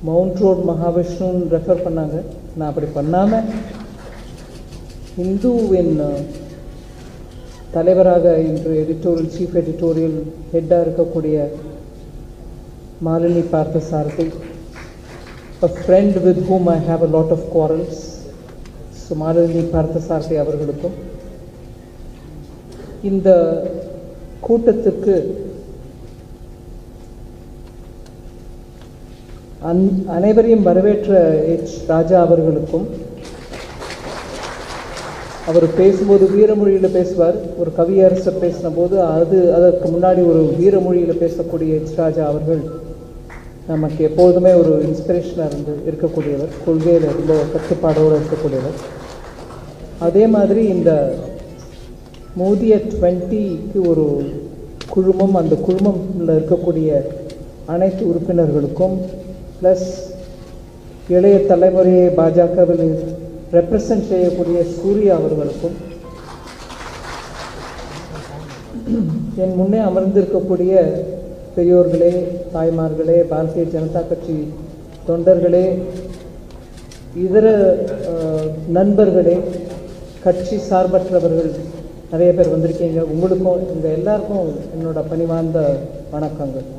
Mount road மகாவிஷ்ணுன்னு refer பண்ணாங்க. நான் அப்படி பண்ணாமல் இந்துவின் தலைவராக இன்று எடிட்டோரியல் சீஃப் எடிட்டோரியல் ஹெட்டாக இருக்கக்கூடிய Malini Parthasarathy, a friend with whom I have a lot of quarrels, so Malini Parthasarathy அவர்களுக்கும் இந்த கூட்டத்துக்கு அனைவரையும் வரவேற்ற எச் ராஜா அவர்களுக்கும், அவர் பேசும்போது வீரமொழியில் பேசுவார். ஒரு கவியரசர் பேசின போது அதற்கு முன்னாடி ஒரு வீரமொழியில் பேசக்கூடிய எச் ராஜா அவர்கள் நமக்கு எப்போதுமே ஒரு இன்ஸ்பிரேஷனாக இருக்கக்கூடியவர், கொள்கையில் ரொம்ப கட்டுப்பாடோடு இருக்கக்கூடியவர். அதே மாதிரி இந்த மோடி அட் 20க்கு ஒரு குழுமம், அந்த குழுமத்தில் இருக்கக்கூடிய அனைத்து உறுப்பினர்களுக்கும் ப்ளஸ் இளைய தலைமுறையை பாஜகவில் ரெப்ரசன்ட் செய்யக்கூடிய சூர்யா அவர்களுக்கும், என் முன்னே அமர்ந்திருக்கக்கூடிய பெரியோர்களே, தாய்மார்களே, பாரதிய ஜனதா கட்சி தொண்டர்களே, இதர நண்பர்களே, கட்சி சார்பற்றவர்கள் நிறைய பேர் வந்திருக்கீங்க. உங்களுக்கும் உங்கள் எல்லாருக்கும் என்னோட பணிவார்ந்த வணக்கங்கள்.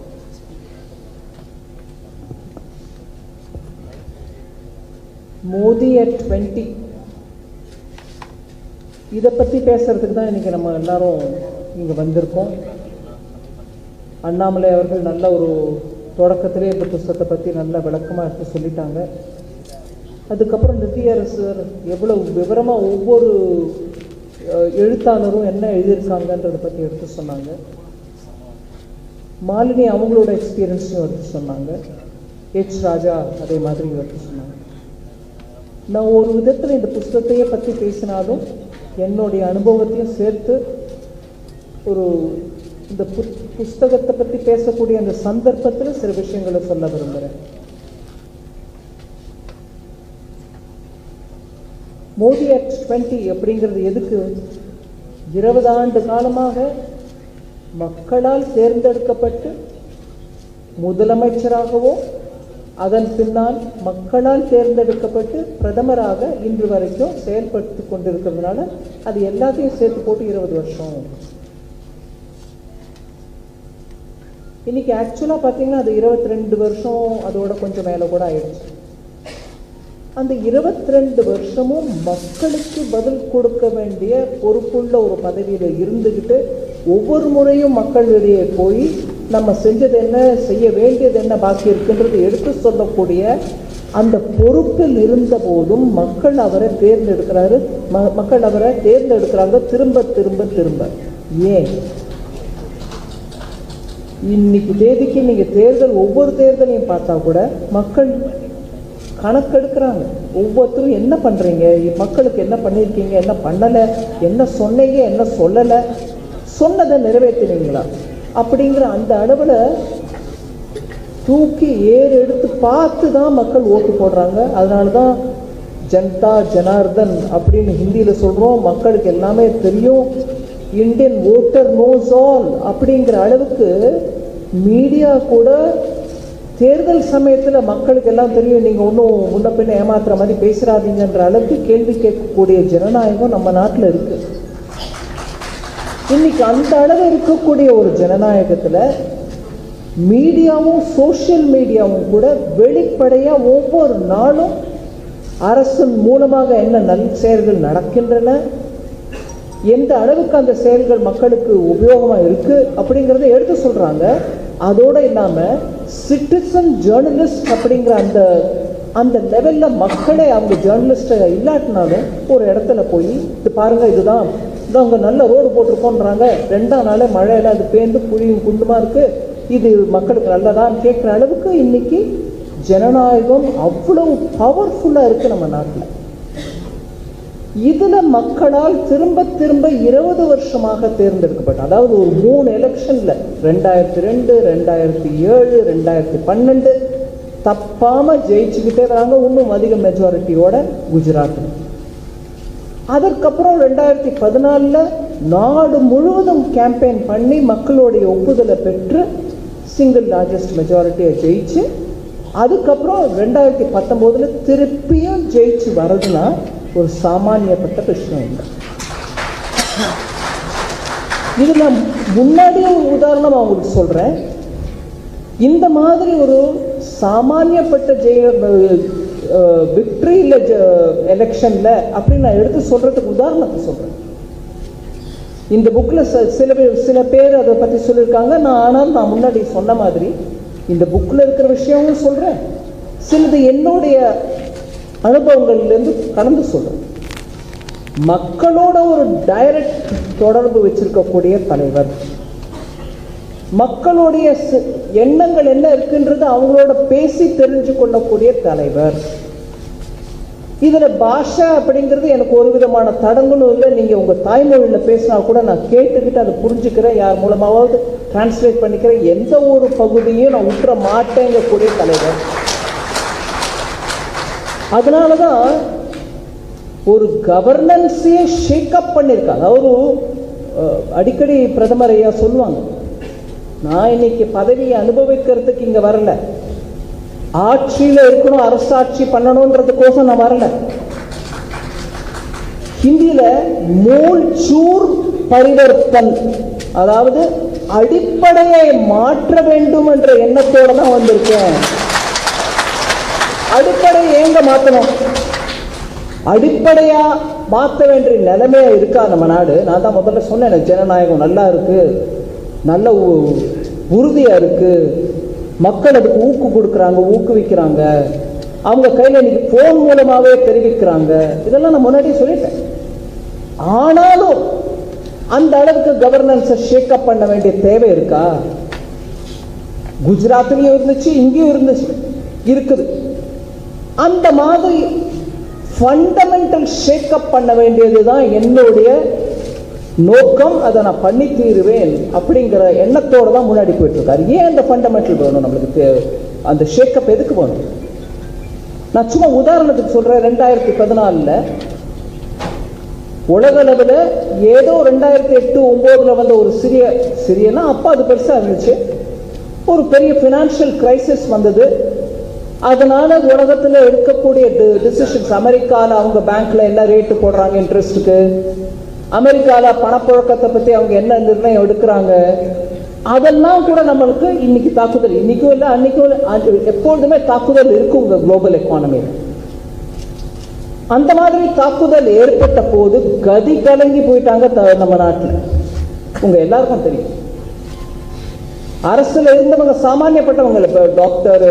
மோடி அட் 20 இதை பற்றி பேசுறதுக்கு தான் இன்றைக்கி நம்ம எல்லாரும் இங்கே வந்திருக்கோம். அண்ணாமலை அவர்கள் நல்ல ஒரு தொடக்கத்திலே இந்த புத்தகத்தை பற்றி நல்ல விளக்கமாக எடுத்து சொல்லிட்டாங்க. அதுக்கப்புறம் நிதியரசர் எவ்வளோ விவரமாக ஒவ்வொரு எழுத்தாளரும் என்ன எழுதியிருக்காங்கன்றதை பற்றி எடுத்து சொன்னாங்க. மாலினி அவங்களோட எக்ஸ்பீரியன்ஸையும் எடுத்து சொன்னாங்க. எச் ராஜா அதே மாதிரி எடுத்து சொன்னாங்க. நான் ஒரு விதத்தில் இந்த புத்தகத்தையே பற்றி பேசினாலும் என்னுடைய அனுபவத்தையும் சேர்த்து ஒரு இந்த புஸ்தகத்தை பற்றி பேசக்கூடிய அந்த சந்தர்ப்பத்தில் சில விஷயங்களை சொல்ல விரும்புகிறேன். மோடி அட் 20 அப்படிங்கிறது எதுக்கு? 20 ஆண்டு காலமாக மக்களால் தேர்ந்தெடுக்கப்பட்டு முதலமைச்சராகவோ அதன் பின்னால் மக்களால் தேர்ந்தெடுக்கப்பட்டு பிரதமராக இன்று வரைக்கும் செயல்படுத்தி கொண்டிருக்கிறதுனால அது எல்லாத்தையும் சேர்த்து போட்டு 20 வருஷம். இன்னைக்கு ஆக்சுவலாக பார்த்தீங்கன்னா அது 22 வருஷம், அதோட கொஞ்சம் மேலே கூட ஆயிடுச்சு. அந்த 22 வருஷமும் மக்களுக்கு பதில் கொடுக்க வேண்டிய பொறுப்புள்ள ஒரு பதவியில் இருந்துக்கிட்டு ஒவ்வொரு முறையும் மக்களிடையே போய் நம்ம செஞ்சது என்ன, செய்ய வேண்டியது என்ன, பாக்கி இருக்குன்றது எடுத்து சொல்லக்கூடிய அந்த பொறுப்பில் இருந்த போதும் மக்கள் அவரை தேர்ந்தெடுக்கிறாங்க திரும்ப திரும்ப திரும்ப. ஏன் இன்னைக்கு தேதிக்கு நீங்கள் தேர்தல் ஒவ்வொரு தேர்தலையும் பார்த்தா கூட மக்கள் கணக்கெடுக்கிறாங்க. ஒவ்வொருத்தரும் என்ன பண்ணுறீங்க, மக்களுக்கு என்ன பண்ணியிருக்கீங்க, என்ன பண்ணலை, என்ன சொன்னீங்க, என்ன சொல்லலை, சொன்னதை நிறைவேற்றினீங்களா அப்படிங்கிற அந்த அளவில் தூக்கி எடுத்து பார்த்து தான் மக்கள் ஓட்டு போடுறாங்க. அதனால தான் ஜனதா ஜனார்தன் அப்படின்னு ஹிந்தியில் சொல்கிறோம். மக்களுக்கு எல்லாமே தெரியும். இந்தியன் ஓட்டர் நோஸ் ஆல் அப்படிங்கிற அளவுக்கு மீடியா கூட தேர்தல் சமயத்தில் மக்களுக்கு எல்லாம் தெரியும், நீங்கள் ஒன்றும் முன்ன பின்ன ஏமாத்துற மாதிரி பேசுகிறாதீங்கன்ற அளவுக்கு கேள்வி கேட்கக்கூடிய ஜனநாயகம் நம்ம நாட்டில் இருக்குது. இன்னைக்கு அந்த அளவு இருக்கக்கூடிய ஒரு ஜனநாயகத்தில் மீடியாவும் சோஷியல் மீடியாவும் கூட வெளிப்படையாக ஒவ்வொரு நாளும் அரசின் மூலமாக என்ன நல்ல செயல்கள் நடக்கின்றன, எந்த அளவுக்கு அந்த செயல்கள் மக்களுக்கு உபயோகமாக இருக்குது அப்படிங்கிறத எடுத்து சொல்கிறாங்க. அதோடு இல்லாமல் சிட்டிசன் ஜேர்னலிஸ்ட் அப்படிங்கிற அந்த லெவலில் மக்களே அவங்க ஜேர்னலிஸ்ட்டை இல்லாட்டினாலும் ஒரு இடத்துல போய் இது பாருங்கள், இதுதான் அங்கே நல்ல ரோடு போட்டிருக்கோன்றாங்க, 2ஆம் நாளே மழையில் அது பேர்ந்து புழியும் குண்டுமா இருக்குது, இது மக்களுக்கு நல்லதான்னு கேட்குற அளவுக்கு இன்னைக்கு ஜனநாயகம் அவ்வளவு பவர்ஃபுல்லாக இருக்குது நம்ம நாட்டில். இதில் மக்களால் திரும்ப திரும்ப 20 வருஷமாக தேர்ந்தெடுக்கப்பட்ட, அதாவது ஒரு 3 எலெக்ஷனில் 2002, 2007, 2012 தப்பாமல் ஜெயிச்சுக்கிட்டே வராங்க. இன்னும் அதிக மெஜாரிட்டியோட குஜராத்தில். அதற்கப்புறம் 2014 நாடு முழுவதும் கேம்பெயின் பண்ணி மக்களுடைய ஒப்புதலை பெற்று சிங்கிள் லார்ஜஸ்ட் மெஜாரிட்டியை ஜெயிச்சு அதுக்கப்புறம் 2019 திருப்பியும் ஜெயிச்சு வர்றதுன்னா ஒரு சாமானியப்பட்ட விஷயம் இல்லை. இது நான் முன்னாடியே ஒரு உதாரணம் அவங்களுக்கு சொல்றேன். இந்த மாதிரி ஒரு சாமானியப்பட்ட விக்டரி இல்லை எலெக்ஷன்ல அப்படின்னு நான் எடுத்து சொல்றதுக்கு உதாரணத்தை சொல்றேன். இந்த புக்ல சில பேர் அதை பத்தி சொல்லியிருக்காங்க. ஆனால் நான் முன்னாடி சொன்ன மாதிரி இந்த புக்ல இருக்கிற விஷயமும் சொல்றேன், சிலது என்னுடைய அனுபவங்கள்லேருந்து கலந்து சொல்றேன். மக்களோட ஒரு டைரக்ட் தொடர்பு வச்சிருக்கக்கூடிய தலைவர், மக்களுடைய எண்ணங்கள் என்ன இருக்குன்றது அவங்களோட பேசி தெரிஞ்சு கொள்ளக்கூடிய தலைவர். இதுல பாஷா அப்படிங்கிறது எனக்கு ஒரு விதமான தடங்களும் இல்லை. நீங்க உங்க தாய்மொழியில பேசினா கூட நான் கேட்டுக்கிட்டு அதை புரிஞ்சுக்கிறேன், யார் மூலமாவது டிரான்ஸ்லேட் பண்ணிக்கிறேன். எந்த ஒரு பகுதியும் நான் விட்டுற மாட்டேங்கக்கூடிய தலைவர். அதனாலதான் ஒரு கவர்னன்ஸையே ஷேக்கப் பண்ணியிருக்காங்க. அவரு அடிக்கடி பிரதமர் ஐயா சொல்லுவாங்க, நான் இன்னைக்கு பதவியை அனுபவிக்கிறதுக்கு இங்க வரல, ஆட்சியில இருக்கணும், அரசாட்சி பண்ணணும்ன்றதுக்கோசம் நான் வரல. ஹிந்தியில மூல் சூர் பரிவர்த்தன், அதாவது அடிப்படையை மாற்ற வேண்டும் என்ற எண்ணத்தோட தான் வந்திருக்கேன். அடிப்படையை எங்க மாற்றணும்? அடிப்படையா மாற்ற வேண்டிய நிலைமையா இருக்கா நம்ம நாடு? நான் தான் முதல்ல சொன்னேன், ஜனநாயகம் நல்லா இருக்கு, நல்ல உறுதியா இருக்கு, மக்கள் அதுக்கு கொடுக்குறாங்க, ஊக்குவிக்கிறாங்க, அவங்க கையில் இன்னைக்கு போன் மூலமாவே தெரிவிக்கிறாங்க. இதெல்லாம் நான் முன்னாடியே சொல்லிட்டேன். ஆனாலும் அந்த அளவுக்கு கவர்னன்ஸை ஷேக்கப் பண்ண வேண்டிய தேவை இருக்கா? குஜராத்லயும் இருந்துச்சு, இங்கேயும் இருந்துச்சு, இருக்குது. அந்த மாதிரி ஃபண்டமெண்டல் ஷேக்கப் பண்ண வேண்டியதுதான் என்னுடைய நோக்கம். அதை நான் பண்ணி தீருவேன் அப்படிங்கிற எண்ணத்தோடு தான் முன்னாடி போயிட்டு இருக்காரு. ஏன் அந்த ஃபண்டமெண்டல் வேணும் நம்மளுக்கு? அந்த ஷேக்கப் எதுக்கு வேணும்? நான் சும்மா உதாரணத்துக்கு சொல்றேன். 2014 உலக அளவில் ஏதோ 2008-09 வந்த ஒரு சிறியனா அப்பா அது பெருசா இருந்துச்சு, ஒரு பெரிய பினான்சியல் கிரைசிஸ் வந்தது. அதனால உலகத்துல எடுக்கக்கூடிய டிசிஷன்ஸ், அமெரிக்கால அவங்க பேங்க்ல என்ன ரேட்டு போடுறாங்க இன்ட்ரெஸ்ட்டுக்கு, அமெரிக்கால பணப்புழக்கத்தை பத்தி அவங்க என்ன நிர்ணயம் எடுக்கிறாங்க, அதெல்லாம் கூட நம்மளுக்கு இன்னைக்கு தாக்குதல். இன்னைக்கும் இல்லை, அன்னைக்கும் இல்லை, எப்பொழுதுமே தாக்குதல் இருக்கும் உங்க குளோபல் எக்கானமியில். அந்த மாதிரி தாக்குதல் ஏற்பட்ட போது கதி கலங்கி போயிட்டாங்க நம்ம நாட்டில். உங்க எல்லாருக்கும் தெரியும், அரசுல இருந்தவங்க சாமானியப்பட்டவங்க, இப்போ டாக்டர்,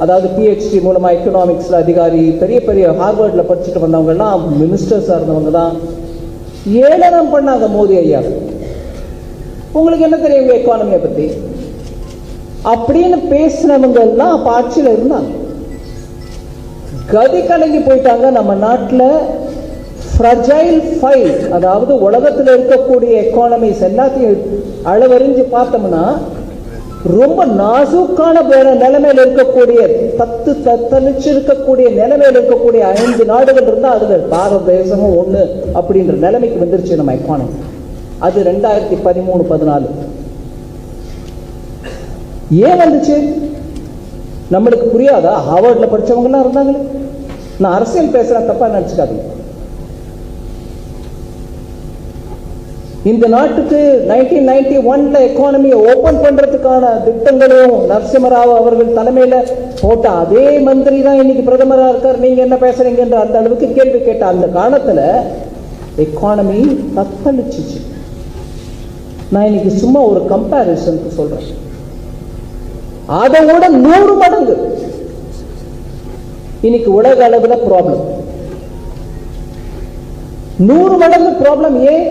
அதாவது பிஹெச்டி மூலமா எக்கனாமிக்ஸ்ல அதிகாரி, பெரிய பெரிய ஹார்வர்ட்ல படிச்சுட்டு வந்தவங்க எல்லாம் மினிஸ்டர்ஸா இருந்தவங்க தான் ஏளனம் பண்ணாங்க மோடி ஐயா. உங்களுக்கு என்ன தெரியும் எக்கானமியை பத்தி அப்படின்னு பேசினவங்க எல்லாம் அப்ப ஆட்சியில இருந்தாங்க. கதி கலங்கி போயிட்டாங்க. நம்ம நாட்டில் ஃப்ரஜைல் ஃபைல், அதாவது உலகத்தில் இருக்கக்கூடிய எக்கானமிஸ் எல்லாத்தையும் அளவறிஞ்சு பார்த்தோம்னா ரொம்ப நாசூக்கான நிலைமையில் இருக்கக்கூடிய, தத்தளிச்சு இருக்கக்கூடிய நிலைமையில் இருக்கக்கூடிய 5 நாடுகள் இருந்தா அதுல பாரத தேசமும் ஒண்ணு அப்படின்ற நிலைமைக்கு வந்துருச்சு நம்ம எக்கானமி. அது 2013-14 ஏன் வந்துச்சு நம்மளுக்கு புரியாதா? ஹார்வர்ட்ல படிச்சவங்க எல்லாம் இருந்தாங்களே. நான் அரசியல் பேசுறேன், தப்பா நினைச்சுக்காதீங்க. இந்த நாட்டுக்கு 1991 எக்கானமியை ஓபன் பண்றதுக்கான திட்டங்களையும் நரசிம்மராவ் அவர்கள் தலைமையில போட்ட அதே மந்திரி தான் இன்னைக்கு பிரதமரா இருக்கார். நீங்க என்ன பேசுறீங்கன்ற அந்த அளவுக்கு கேள்வி கேட்ட அந்த காலத்துல எக்கானமி தத்தளிச்சிச்சு. நான் இன்னைக்கு சும்மா ஒரு கம்பேரிசனுக்கு சொல்றேன், அதோட 100 மடங்கு இன்னைக்கு உலக அளவுல ப்ராப்ளம், 100 மடங்கு ப்ராப்ளம். ஏன்?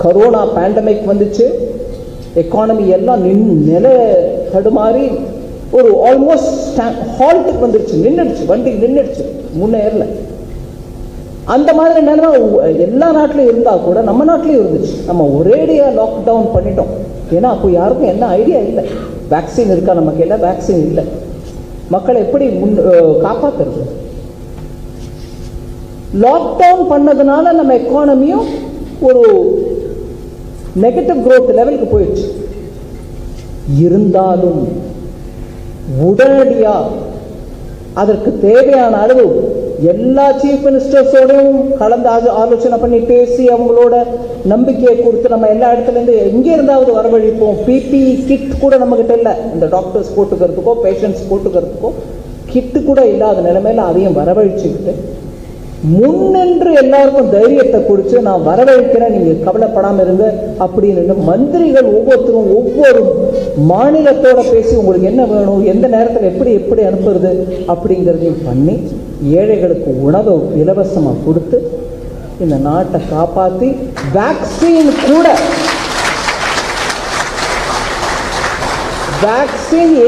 கரோனா பேண்டமிக் வந்துச்சு, எக்கானமி எல்லாம் நில தடுமாறி ஒரு ஆல்மோஸ்ட் ஹால்ட்டுக்கு வந்துருச்சு, நின்றுடுச்சு, வண்டி நின்றுடுச்சு, முன்னேறல. அந்த மாதிரி நிலைமை எல்லா நாட்டிலும் இருந்தா கூட நம்ம நாட்டிலையும் இருந்துச்சு. நம்ம ஒரேடியா லாக்டவுன் பண்ணிட்டோம். ஏன்னா அப்போ யாருக்கும் என்ன ஐடியா இல்லை, வேக்சின் இருக்கா நமக்கு, இல்லை வேக்சின் இல்லை, மக்களை எப்படி காப்பாத்துறது. லாக்டவுன் பண்ணதுனால நம்ம எக்கானமியும் ஒரு நெகட்டிவ் growth லெவலுக்கு போயிடுச்சு. இருந்தாலும் உடனடியா அதற்கு தேவையான அளவு எல்லா சீஃப் மினிஸ்டர்ஸோடையும் கலந்து ஆலோசனை பண்ணி பேசி அவங்களோட நம்பிக்கையை கொடுத்து நம்ம எல்லா இடத்துல இருந்து எங்கே இருந்தாவது வரவழைப்போம். பிபிஇ கிட் கூட நம்ம கிட்ட இல்லை, இந்த டாக்டர்ஸ் போட்டுக்கிறதுக்கோ பேஷண்ட்ஸ் போட்டுக்கிறதுக்கோ கிட்டு கூட இல்லாத நிலைமையில அதையும் வரவழைச்சுக்கிட்டு முன்னின்று எல்லாருக்கும் தைரியத்தை கொடுத்து நான் வரவழைக்கிறேன், நீங்க கவலைப்படாம இருங்க அப்படின்னு மந்திரிகள் ஒவ்வொருத்தரும் ஒவ்வொரு மாநிலத்தோட பேசி உங்களுக்கு என்ன வேணும், எந்த நேரத்தில் எப்படி எப்படி அனுப்புறது அப்படிங்கிறதையும் பண்ணி ஏழைகளுக்கு உணவை இலவசமாக கொடுத்து இந்த நாட்டை காப்பாற்றி வேக்சின்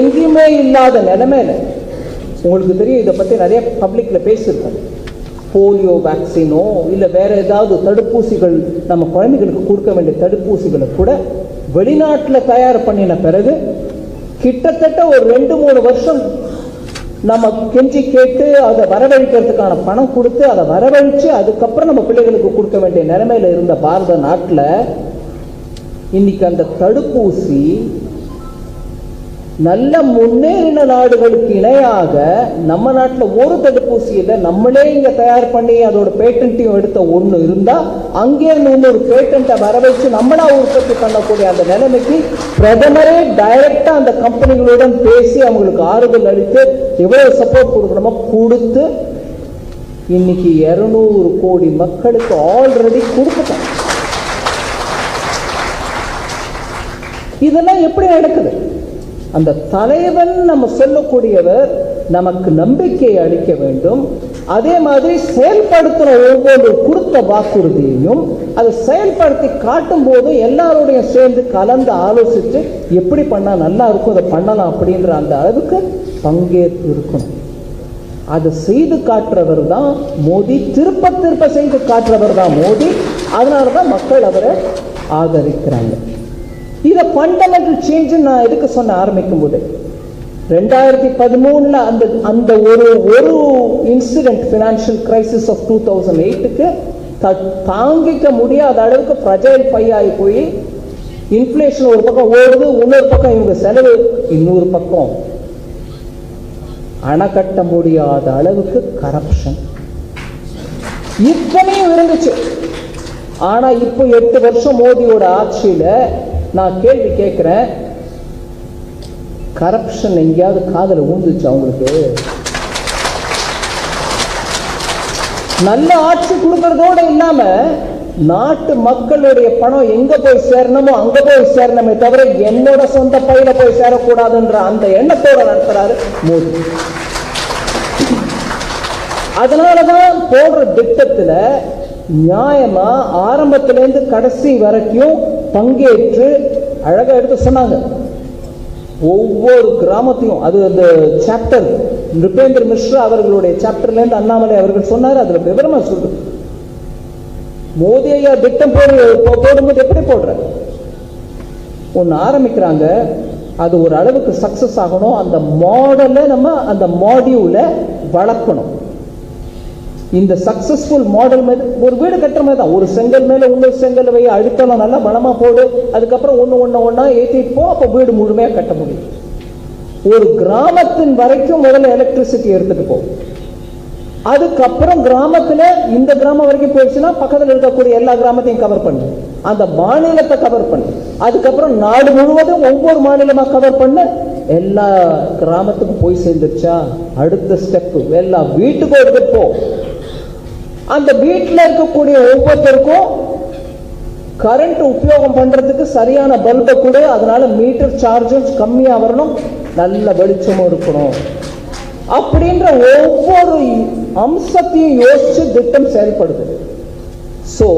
எங்கேயுமே இல்லாத நிலைமையில உங்களுக்கு தெரியும், இதை பற்றி நிறைய பப்ளிக்ல பேசியிருக்கோம். போலியோ வேக்சினோ இல்லை வேற ஏதாவது தடுப்பூசிகள் நம்ம குழந்தைகளுக்கு கொடுக்க வேண்டிய தடுப்பூசிகளை கூட வெளிநாட்டில் தயார் பண்ணின பிறகு கிட்டத்தட்ட ஒரு 2-3 வருஷம் நம்ம கெஞ்சி கேட்டு அதை வரவழைக்கிறதுக்கான பணம் கொடுத்து அதை வரவழைச்சு அதுக்கப்புறம் நம்ம பிள்ளைகளுக்கு கொடுக்க வேண்டிய நிலைமையில இருந்த பாரத நாட்டில் இன்னைக்கு அந்த தடுப்பூசி நல்ல முன்னேறின நாடுகளுக்கு இணையாக நம்ம நாட்டில் ஒரு தடுப்பூசி இல்லை, நம்மளே இங்க தயார் பண்ணி அதோட பேட்டன்ட்டையும் எடுத்த ஒன்று இருந்தா அங்கே இருந்து இன்னொரு பேட்டன்ட்டை வர வச்சு நம்மளா உற்பத்தி பண்ணக்கூடிய அந்த நிலைமைக்கு பிரதமரே டைரக்டா அந்த கம்பெனிகளுடன் பேசி அவங்களுக்கு ஆறுதல் அளித்து எவ்வளவு சப்போர்ட் கொடுக்கணுமோ கொடுத்து இன்னைக்கு 200 கோடி மக்களுக்கு ஆல்ரெடி கொடுத்துட்டோம். இதெல்லாம் எப்படி நடக்குது? அந்த தலைவன் நம்ம சொல்லக்கூடியவர் நமக்கு நம்பிக்கை அளிக்க வேண்டும். அதே மாதிரி செயல்படுத்துற ஒவ்வொரு கொடுத்த வாக்குறுதியையும் அதை செயல்படுத்தி காட்டும் போது எல்லாரோடைய சேர்ந்து கலந்து ஆலோசித்து எப்படி பண்ணா நல்லா இருக்கும், அதை பண்ணலாம் அப்படின்ற அந்த அளவுக்கு பங்கேற்பு இருக்கணும். அதை செய்து காட்டுறவர் தான் மோடி, திருப்ப செய்து காட்டுறவர் தான் மோடி. அதனாலதான் மக்கள் அவரை ஆதரிக்கிறாங்க. இதை ஃபண்டமெண்டல் சேஞ்ச் நான் எதுக்கு சொன்ன ஆரம்பிக்கும் போது 2013 அந்த ஒரு இன்சிடென்ட் ஃபினான்ஷியல் கிரைசிஸ் ஆஃப் 2008க்கு தாங்கிக்க முடியாத அளவுக்கு ஃப்ரஜைல் ஆகி போய் இன்ஃப்ளேஷன் ஒரு பக்கம் ஓடுது, இன்னொரு பக்கம் இவங்க செலவு, இன்னொரு பக்கம் அணை கட்ட முடியாத அளவுக்கு கரப்ஷன் இத்தனையும் இருந்துச்சு. ஆனா இப்போ 8 வருஷம் மோடியோட ஆட்சியில நான் கேள்வி கேட்கிறேன், கரப்ஷன் எங்கேயாவது காதல ஊந்துச்சு அவங்களுக்கு? நல்ல ஆட்சி கொடுக்கறதோட இல்லாம நாட்டு மக்களுடைய பணம் எங்க போய் சேரணுமோ அங்க போய் சேரணுமே தவிர என்னோட சொந்த பையில போய் சேரக்கூடாதுன்ற அந்த எண்ணத்தோட நடத்துறாரு மோடி. அதனாலதான் போடுற திட்டத்துல நியாயமா ஆரம்பத்திலிருந்து கடைசி வரைக்கும் பங்கேற்று அழகா எடுத்து சொன்னாங்க. ஒவ்வொரு கிராமத்தையும் அது அந்த சாப்டர் நிருபேந்திர மிஸ்ரா அவர்களுடைய சாப்டர்ல இருந்து அண்ணாமலை அவர்கள் சொன்னாரு, அதுல விவரமா சொல்லு. மோடி ஐயா திட்டம் போடும்போது எப்படி போடுற ஒன்னு ஆரம்பிக்கிறாங்க, அது ஒரு அளவுக்கு சக்சஸ் ஆகணும், அந்த மாடலை நம்ம அந்த மாடியூல வளர்க்கணும். இந்த சக்சஸ்ஃபுல் மாடல் ஒரு வீடு கட்டுற மாதிரி தான், ஒரு செங்கல் மேல இன்னொரு செங்கல் வை, அழுத்தம் நல்லா பலமா போடு, அதுக்கப்புறம் ஒன்னா ஏற்றிட்டு போ, அப்ப வீடு முழுமையா கட்ட முடியும். ஒரு கிராமத்தின் வரைக்கும் முதல்ல எலக்ட்ரிசிட்டி எடுத்துட்டு போ, அதுக்கப்புறம் கிராமத்துல இந்த கிராமம் வரைக்கும் போயிடுச்சுன்னா பக்கத்தில் இருக்கக்கூடிய எல்லா கிராமத்தையும் கவர் பண்ணு, அந்த மாநிலத்தை கவர் பண்ணு, அதுக்கப்புறம் நாடு முழுவதும் ஒவ்வொரு மாநிலமா கவர் பண்ணு, எல்லா கிராமத்துக்கும் போய் சேர்ந்துருச்சா அடுத்த ஸ்டெப் எல்லா வீட்டுக்கும் எடுத்துட்டு போ. அந்த வீட்டில் இருக்கக்கூடிய ஒவ்வொருத்தருக்கும் கரண்ட் உபயோகம் பண்றதுக்கு சரியான பல்பை கொடு, அதனால மீட்டர் சார்ஜஸ் கம்மியா வரணும், நல்ல வெளிச்சமும் இருக்கணும் அப்படின்ற ஒவ்வொரு அம்சத்தையும் யோசிச்சு திட்டம் செயல்படுது. சோ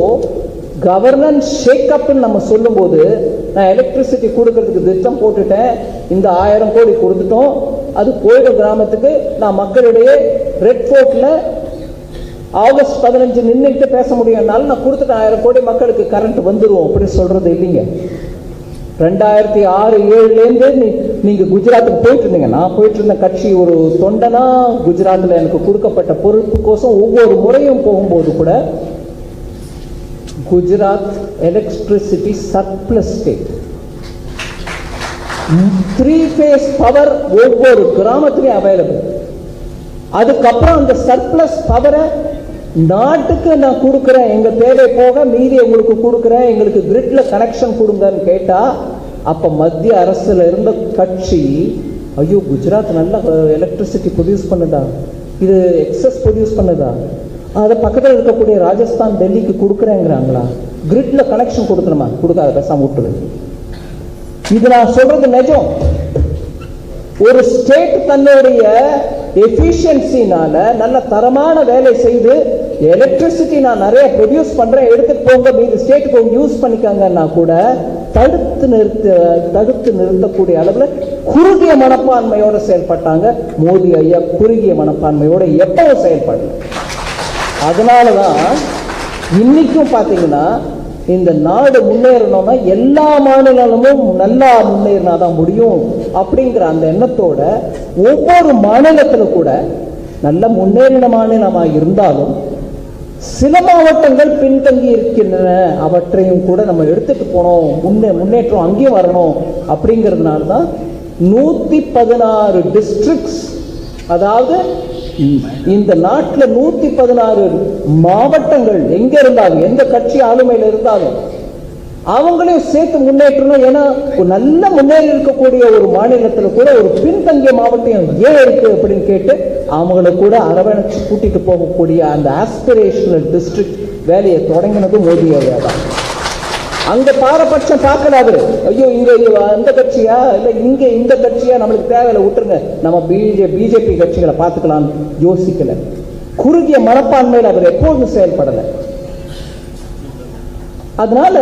கவர்னன்ஸ் ஷேக்அப் நம்ம சொல்லும் போது நான் எலக்ட்ரிசிட்டி கொடுக்கறதுக்கு திட்டம் போட்டுட்டேன், இந்த 1000 கோடி கொடுத்துட்டோம், அது போயிடும் கிராமத்துக்கு. நான் மக்களிடையே ரெட் ஃபோர்ட்ல ஆகஸ்ட் 15 நின்றுட்டு பேச முடியும்னாலும் நான் கொடுத்துட்டேன், 1000 கோடி மக்களுக்கு கரண்ட் வந்துடும் அப்படின்னு சொல்றது இல்லைங்க. 2006-07 நீங்க குஜராத்துக்கு போயிட்டு இருந்தீங்க, நான் போயிட்டு இருந்த கட்சி ஒரு தொண்டனா குஜராத்ல எனக்கு கொடுக்கப்பட்ட பொறுப்புக்கோசம் ஒவ்வொரு முறையும் போகும்போது கூட Gujarat electricity surplus state, 3-phase power ஒவ்வொரு கிராமத்திலையும் அவைலபிள். அதுக்கப்புறம் அந்த சர்ப்ளஸ் பவரை நாட்டுக்கு நான் கொடுக்குறேன், எங்க தேவை போக மீதி உங்களுக்கு கொடுக்குறேன், எங்களுக்கு கிரிட்ல கனெக்ஷன் கொடுங்கன்னு கேட்டா, அப்ப மத்திய அரசுல இருந்த கட்சி, ஐயோ குஜராத் நல்லா எலக்ட்ரிசிட்டி ப்ரொடியூஸ் பண்ணுதா, இது எக்ஸஸ் ப்ரொடியூஸ் பண்ணுதா, அதை பக்கத்தில் இருக்கக்கூடிய ராஜஸ்தான் டெல்லிக்கு கொடுக்குறேங்கிறாங்களா, கிரிட்ல கனெக்ஷன் கொடுக்கணுமா, கொடுக்காத பேசாம விட்டுரு. இது நான் சொல்றது நிஜம். ஒரு ஸ்டேட் தன்னுடைய எஃபிஷியன்சினால நல்ல தரமான வேலை செய்து எலக்ட்ரிசிட்டி நான் நிறைய ப்ரொடியூஸ் பண்றேன், எடுத்துட்டு போங்க, மீது ஸ்டேட்டுக்கு யூஸ் பண்ணிக்காங்கன்னா கூட தடுத்து நிறுத்தக்கூடிய அளவுல குறுகிய மனப்பான்மையோட செயல்பட்டாங்க மோடி ஐயா. குறுகிய மனப்பான்மையோட எப்பவும் செயல்படல. அதனாலதான் இன்னைக்கும் பாத்தீங்கன்னா இந்த நாடு முன்னேறணும்னா எல்லா மாநிலமும் நல்லா முன்னேறினாதான் முடியும் அப்படிங்கிற அந்த எண்ணத்தோட ஒவ்வொரு மாநிலத்துல கூட நல்ல முன்னேறின மாநிலமா இருந்தாலும் சில மாவட்டங்கள் பின்தங்கி இருக்கின்றன, அவற்றையும் கூட நம்ம எடுத்துட்டு போனோம், முன்னேற்றம் அங்கேயும் வரணும். அப்படிங்கிறதுனால தான் 116 டிஸ்ட்ரிக்ட்ஸ், அதாவது இந்த நாட்டில் 116 மாவட்டங்கள் எங்க இருந்தாலும் எந்த கட்சி ஆளுமையில் இருந்தாலும் அவங்களையும் சேர்த்து முன்னேற்றணும். ஏன்னா நல்ல முன்னேறி இருக்கக்கூடிய ஒரு மாநிலத்தில் கூட ஒரு பின்தங்கிய மாவட்டம் ஏன் இருக்கு அப்படின்னு கேட்டு அவங்களை கூட அரவணைச்சு கூட்டிட்டு போகக்கூடிய அந்த ஆஸ்பிரேஷனல் டிஸ்ட்ரிக்ட் வேலையை தொடங்கினது மோடி ஐயா தான். அங்க பாரபட்சம் பார்க்கல அவரு, ஐயோ இங்க அந்த கட்சியா இல்ல இங்க இந்த கட்சியா, நம்மளுக்கு தேவையில்லை விட்டுருங்க, நம்ம பிஜேபி கட்சிகளை பார்த்துக்கலாம் யோசிக்கல. குறுகிய மனப்பான்மையில் அவர் எப்போதும் செயல்படல. அதனால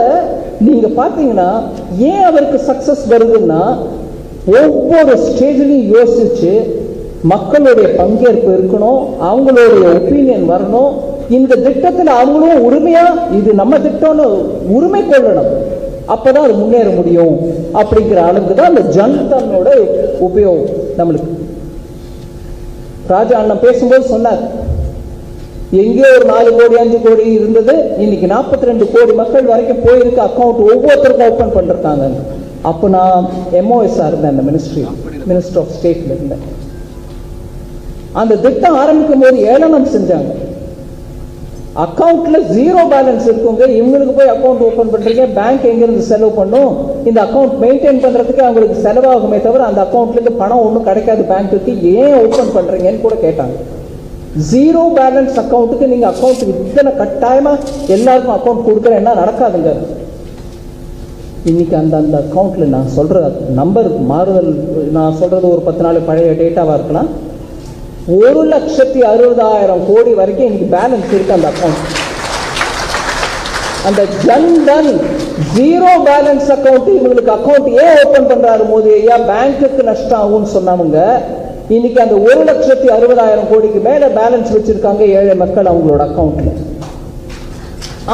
நீங்க பாத்தீங்கன்னா ஏன் அவருக்கு சக்சஸ் வருதுன்னா ஒவ்வொரு ஸ்டேஜ்லையும் யோசிச்சு மக்களுடைய பங்கேற்பு இருக்கணும், அவங்களுடைய ஒப்பீனியன் வரணும், இந்த திட்டத்தில் அவங்களும் உரிமையா இது நம்ம திட்டம்னு உரிமை கொள்ளணும், அப்பதான் அது முன்னேற முடியும். அப்படிங்கிற அளவுக்கு தான் அந்த ஜன்தனோட உபயோகம். நம்மளுக்கு ராஜா அண்ணன் பேசும்போது சொன்னார், எங்கேயோ ஒரு 4 கோடி 5 கோடி இருந்தது, இன்னைக்கு 42 கோடி மக்கள் வரைக்கும் போயிருக்கு, அக்கௌண்ட் ஒவ்வொருத்தருக்கும் ஓபன் பண்ணிருக்காங்க. அப்போ நான் MOSஆ இருந்தேன், அந்த மினிஸ்டர் ஆஃப் ஸ்டேட்ல இருந்தேன். அந்த திட்டம் ஆரம்பிக்கும் போது ஏளனம் செஞ்சாங்க, அக்கௌண்ட்ல 0 பேலன்ஸ் இருக்குங்க, இவங்களுக்கு போய் அக்கௌண்ட் ஓபன் பண்றீங்க, பேங்க் எங்கிருந்து செலவு பண்ணும், இந்த அக்கௌண்ட் மெயின்டைன் பண்றதுக்கு அவங்களுக்கு செலவாகுமே தவிர அந்த அக்கௌண்ட்ல இருந்து பணம் ஒன்றும் கிடைக்காது பேங்க்குக்கு, ஏன் ஓபன் பண்றீங்கன்னு கூட கேட்டாங்க. 0 பேலன்ஸ் அக்கௌண்ட்டுக்கு நீங்க அக்கௌண்ட் இத்தனை கட்டாயமா எல்லாருக்கும் அக்கௌண்ட் கொடுக்கறேன்னா நடக்காதுங்க. இன்னைக்கு அந்த அக்கௌண்ட்ல நான் சொல்ற நம்பர் மாறுதல், நான் சொல்றது ஒரு 10 நாள் பழைய டேட்டாவா இருக்கலாம், 1,60,60,000 கோடி வரைக்கும் இன்னைக்கு பேலன்ஸ் இருக்கு அந்த அக்கௌண்ட். அந்த ஜன்தன் 0 பேலன்ஸ் அக்கௌண்ட், இவங்களுக்கு அக்கௌண்ட் ஏன் ஓபன் பண்றாரு மோடி ஐயா, பேங்க்குக்கு நஷ்டம் ஆகும்னு சொன்னவங்க இன்னைக்கு அந்த 1,60,60,000 கோடிக்கு மேல பேலன்ஸ் வச்சிருக்காங்க ஏழை மக்கள் அவங்களோட அக்கௌண்ட்ல.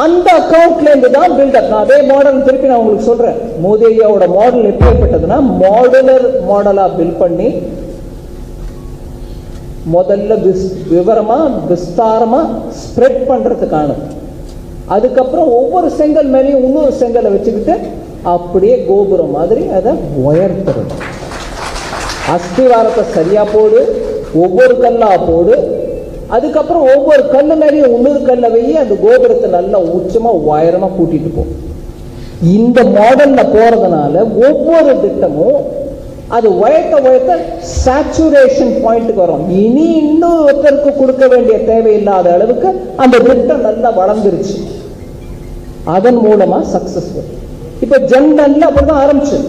அந்த அக்கௌண்ட்ல இருந்து தான் பில்டப். நான் அதே மாடல் திருப்பி நான் உங்களுக்கு சொல்றேன். மோடி ஐயாவோட மாடல் எப்படிப்பட்டதுன்னா மாடுலர் மாடலா பில்ட் பண்ணி முதல்ல விவரமா விஸ்தாரமா ஸ்ப்ரெட் பண்றதுக்கான, அதுக்கப்புறம் ஒவ்வொரு செங்கல் மேலேயும் இன்னொரு செங்கலை வச்சுக்கிட்டு அப்படியே கோபுரம் மாதிரி அதை உயர்த்துறது. அஸ்திவாரத்தை சரியா போடு, ஒவ்வொரு கல்லா போடு, அதுக்கப்புறம் ஒவ்வொரு கல்லு மேலேயும் இன்னொரு கல்லை வையி அந்த கோபுரத்தை நல்லா உச்சமா உயரமா கூட்டிட்டு போ. இந்த மாடல்ல போறதுனால ஒவ்வொரு திட்டமும் அது உயர்த்த சேச்சுரேஷன் பாயிண்ட்டுக்கு வரும். இனி இன்னொருத்தருக்கு கொடுக்க வேண்டிய தேவையில்லாத அளவுக்கு அந்த திட்டம் நல்லா வளர்ந்துருச்சு. அதன் மூலமா சக்சஸ்ஃபுல். இப்ப ஜன்தன்ல அப்படிதான் ஆரம்பிச்சு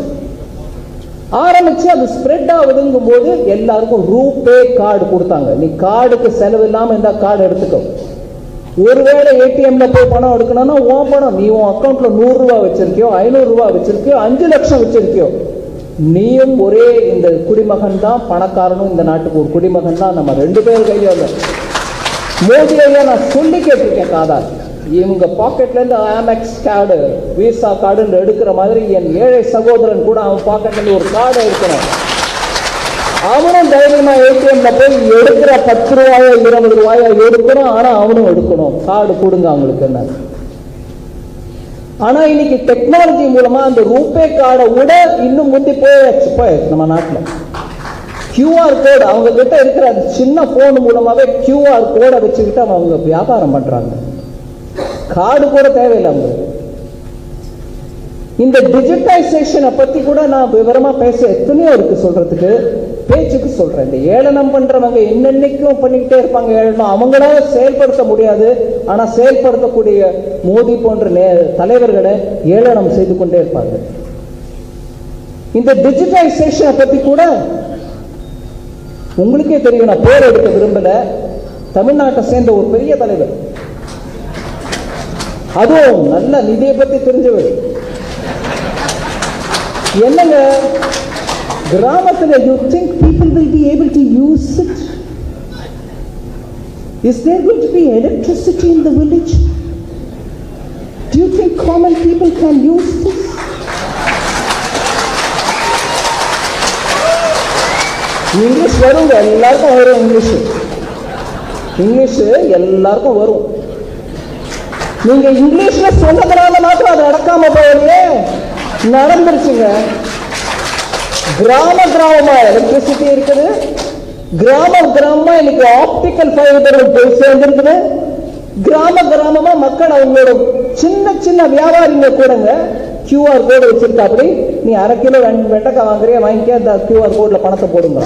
அது ஸ்ப்ரெட் ஆகுதுங்கும் போது எல்லாருக்கும் ரூபே கார்டு கொடுத்தாங்க. நீ கார்டுக்கு செலவு இல்லாம இந்த கார்டு எடுத்துக்கோ. ஒருவேளை ஏடிஎம்ல போய் பணம் எடுக்கணும்னா உன் பணம், நீ உன் அக்கௌண்ட்ல 100 ரூபாய் வச்சிருக்கியோ, 500 ரூபாய் வச்சிருக்கியோ, 5 லட்சம் வச்சிருக்கியோ, நீயும் ஒரே இந்த குடிமகன் தான், பணக்காரனும் இந்த நாட்டுக்கு ஒரு குடிமகன் தான், நம்ம 2 பேர் கையில. மோடி ஐயா நான் சொல்லி கேட்டிருக்கேன் காதால், இவங்க பாக்கெட்ல இருந்து ஆமெக்ஸ் கார்டு, விசா கார்டு எடுக்கிற மாதிரி என் ஏழை சகோதரன் கூட அவன் பாக்கெட்ல இருந்து ஒரு கார்டு எடுக்கணும். அவனும் தைரியமா ஏடிஎம்ல போய் எடுக்கிற 10 ரூபாயோ 20 ரூபாயோ எடுக்கணும், ஆனா அவனும் எடுக்கணும். கார்டு கொடுங்க அவங்களுக்கு. என்ன ஆனா இன்னைக்கு டெக்னாலஜி மூலமா அந்த ரூபே கார்டை விட இன்னும் முந்தி போயாச்சு நம்ம நாட்டில். கியூஆர் கோடு அவங்க கிட்ட இருக்கிற அது சின்ன போன் மூலமாவே கியூஆர் கோடை வச்சுக்கிட்டு அவங்க வியாபாரம் பண்றாங்க. கார்டு கூட தேவையில்லை அவங்களுக்கு. இந்த டிஜிட்டைசேஷனை பத்தி கூட நான் விவரமா பேச எத்தனையோ இருக்கு சொல்றதுக்கு, பேச்சுக்கு சொல்றேன். இந்த ஏளனம் பண்றவங்க என்னென்னைக்கும் பண்ணிக்கிட்டே இருப்பாங்க. ஏளனம் அவங்களால செயல்படுத்த முடியாது, ஆனா செயல்படுத்தக்கூடிய மோடி போன்ற தலைவர்களை ஏளனம் செய்து கொண்டே இருப்பாங்க. இந்த டிஜிட்டைசேஷனை பத்தி கூட உங்களுக்கே தெரியும், நான் பேர் எடுக்க விரும்பல. தமிழ்நாட்டை சேர்ந்த ஒரு பெரிய தலைவர், அதுவும் நல்ல நிதியை பத்தி தெரிஞ்சவர். என்னங்க கிராமத்தில், you think people will be able to use it? Is there going to be electricity in the village? Do you think common people can use this? English வருங்க, எல்லாருக்கும் வரும் இங்கிலீஷ் எல்லாருக்கும் வரும். நீங்க இங்கிலீஷ்ல சொன்னதுனால மாத்திரம் அது நடக்காம போகலையே, நடந்துருச்சுங்க. கிராமமா எலக்ட்ரிசிட்டி இருக்குது, கிராமமா இன்னைக்கு ஆப்டிக்கல் ஃபைபர் போய் சேர்ந்துருக்குது. கிராமமா மக்கள் அவங்களோட சின்ன சின்ன வியாபாரிங்க கூடங்க கியூஆர் கோடு வச்சிருக்கா. அப்படி நீ 1/2 கிலோ வெண்டைக்காய் வாங்குறிய, வாங்கிக்க, அந்த கியூஆர் கோட்ல பணத்தை போடுங்க.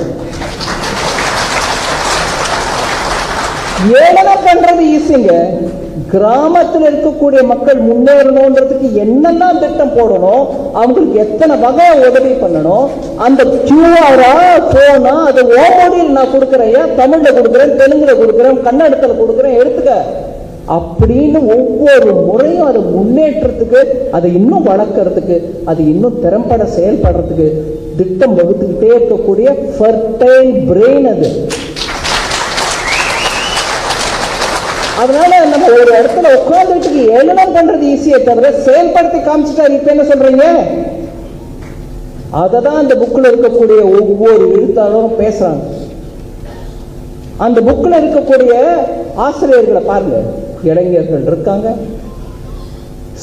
ஏளனம் பண்றது ஈஸிங்க. கிராமத்தில் இருக்கக்கூடிய மக்கள் முன்னேறணும்ன்றதுக்கு என்னெல்லாம் திட்டம் போடணும், அவங்களுக்கு எத்தனை வகை உதவி பண்ணணும், அந்த கியூஆரா போனா அது ஓமொழியில் நான் கொடுக்குறேன், தமிழ்ல கொடுக்குறேன், தெலுங்குல கொடுக்குறேன், கன்னடத்துல கொடுக்குறேன், எடுத்துக்க அப்படின்னு ஒவ்வொரு முறையும் அதை முன்னேற்றத்துக்கு, அதை இன்னும் வளர்க்கறதுக்கு, அது இன்னும் திறம்பட செயல்படுறதுக்கு திட்டம் வகுத்துக்கிட்டே இருக்கக்கூடிய ஃபர்டைல் பிரெயின் அது. அதனால நம்ம ஒரு இடத்துல உட்கார்ந்துட்டு ஏளனம் பண்றது ஈஸியே தவிர செயல்படுத்தி காமிச்சிட்டாரு. இப்ப என்ன சொல்றீங்க? அததான் அந்த புக்ல இருக்கக்கூடிய ஒவ்வொரு எழுத்தாளரும் பேசுறாங்க. அந்த புக்ல இருக்கக்கூடிய ஆசிரியர்களை பாருங்க, இளைஞர்கள் இருக்காங்க,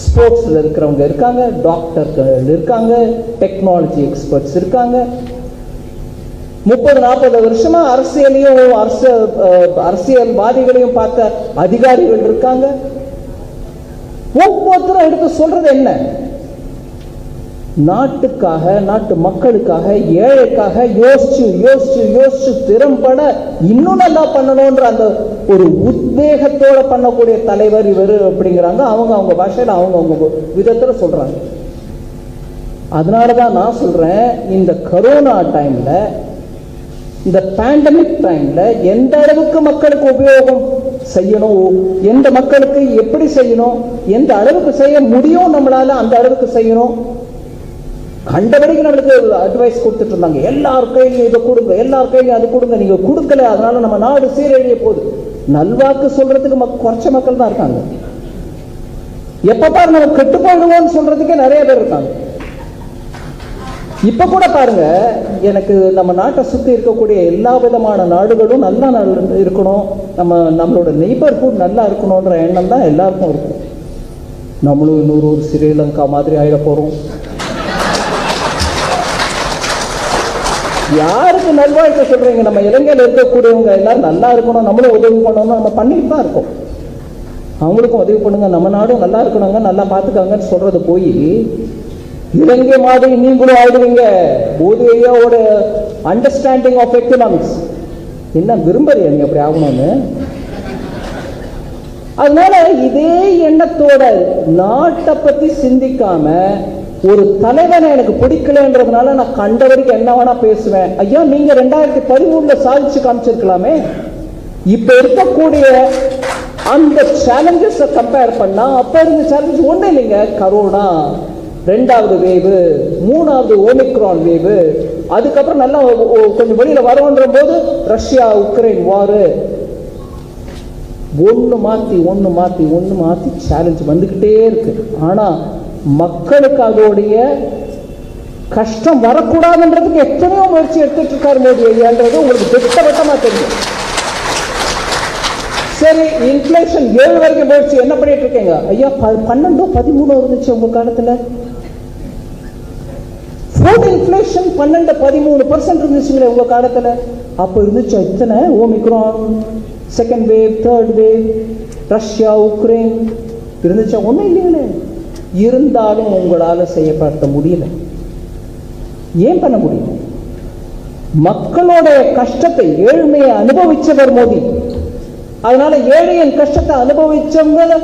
ஸ்போர்ட்ஸ்ல இருக்கிறவங்க இருக்காங்க, டாக்டர்கள் இருக்காங்க, டெக்னாலஜி எக்ஸ்பர்ட்ஸ் இருக்காங்க. 30-40 வருஷமா அரசியலையும் அரசியல்வாதிகளையும் பார்த்த அதிகாரிகள் இருக்காங்க. ஒவ்வொருத்தரும் எடுத்து சொல்றது என்ன? நாட்டுக்காக, நாட்டு மக்களுக்காக, ஏழைக்காக யோசிச்சு யோசிச்சு யோசிச்சு திறம்பட இன்னும் நல்லா பண்ணணும்ன்ற அந்த ஒரு உத்வேகத்தோட பண்ணக்கூடிய தலைவர் இவர் அப்படிங்கிறாங்க. அவங்க பாஷையில அவங்க விதத்துல சொல்றாங்க. அதனாலதான் நான் சொல்றேன், இந்த கரோனா டைம்ல, இந்த பேண்டமிக் டைம்ல எந்த அளவுக்கு மக்களுக்கு உபயோகம் செய்யணும், எந்த மக்களுக்கு எப்படி செய்யணும், எந்த அளவுக்கு செய்ய முடியும் நம்மளால அந்த அளவுக்கு செய்யணும். கண்டபடிக்கு நம்மளுக்கு அட்வைஸ் கொடுத்துட்டு இருந்தாங்க, எல்லார் கையிலையும் இதை கொடுங்க, எல்லார் கையிலையும் அது கொடுங்க, நீங்க கொடுக்கல அதனால நம்ம நாடு சீரழிய போகுது. நல்வாக்கு சொல்றதுக்கு குறைச்ச மக்கள் தான் இருக்காங்க. எப்ப பாரு நம்ம கெட்டு போயிடுவோம்னு சொல்றதுக்கே நிறைய பேர் இருக்காங்க. இப்ப கூட பாருங்க, எனக்கு நம்ம நாட்டை சுத்தி இருக்கக்கூடிய எல்லா விதமான நாடுகளும் நல்லா இருக்கணும், நம்மளோட நெய்பர்ஹுட் நல்லா இருக்கணும்ன்ற எண்ணம் தான் எல்லாருக்கும் இருக்கும். நம்மளும் இன்னொரு ஒரு ஸ்ரீலங்கா மாதிரி ஆயிட போறோம். யாருக்கு நல்வாழ்க்கை சொல்றீங்க? நம்ம இலங்கையில் இருக்கக்கூடியவங்க எல்லாரும் நல்லா இருக்கணும், நம்மளும் உதவி பண்ணணும், நம்ம பண்ணிட்டு தான் இருக்கோம். அவங்களுக்கும் உதவி பண்ணுங்க, நம்ம நாடும் நல்லா இருக்கணுங்க, நல்லா பார்த்துக்காங்கன்னு சொல்றது போய் இலங்கை மாதிரி நீங்களும் ஆயிடுவீங்க. போதையோட அண்டர்ஸ்டாண்டிங் ஆஃப் எக்கனாமிக்ஸ் என்ன விரும்புறீங்க நீங்க அப்படி ஆகணும்னு? அதனால இதே எண்ணத்தோட நாட்டை பத்தி சிந்திக்காம, ஒரு தலைவனை எனக்கு பிடிக்கலன்றதுனால நான் கண்ட வரைக்கும் என்ன வேணா பேசுவேன். ஐயா, நீங்க 2013 சாதிச்சு காமிச்சிருக்கலாமே. இப்ப இருக்கக்கூடிய அந்த சேலஞ்சஸ் கம்பேர் பண்ணா அப்ப இருந்த சேலஞ்சஸ் ஒண்ணு இல்லைங்க. கரோனா, 2வது வேவு, 3வது ஓமிக்ரான் வேவு, அதுக்கப்புறம் நல்லா கொஞ்சம் வெளியில வரோன்ற போது ரஷ்யா உக்ரைன் வாரு, ஒண்ணு மாத்தி சேலஞ்ச் வந்துகிட்டே இருக்கு. ஆனா மக்களுக்கு அதோடைய கஷ்டம் வரக்கூடாதுன்றதுக்கு எத்தனையோ முயற்சி எடுத்துட்டு இருக்காரு மோடி ஐயான்றது உங்களுக்கு திட்டவட்டமா தெரியும். சரி, இன்ஃபிளேஷன் 7 வரைக்கும் போயிடுச்சு, என்ன பண்ணிட்டு இருக்கீங்க? ஐயா 12 13 இருந்துச்சு உங்க காலத்துல. ஃபுட் இன்ஃபிளேஷன் 12-13% இருந்துச்சுங்களே உங்க காலத்துல. அப்ப இருந்துச்சு இத்தனை Omicron, second wave, third wave, Russia, Ukraine இருந்துச்சா? ஒன்றும் இல்லைங்களே. இருந்தாலும் உங்களால செய்யப்படுத்த முடியல. ஏன் பண்ண முடியும்? மக்களோட கஷ்டத்தை, ஏழ்மையை அனுபவிச்சவர் மோடி. அதனால ஏழையின் கஷ்டத்தை அனுபவிச்சவங்க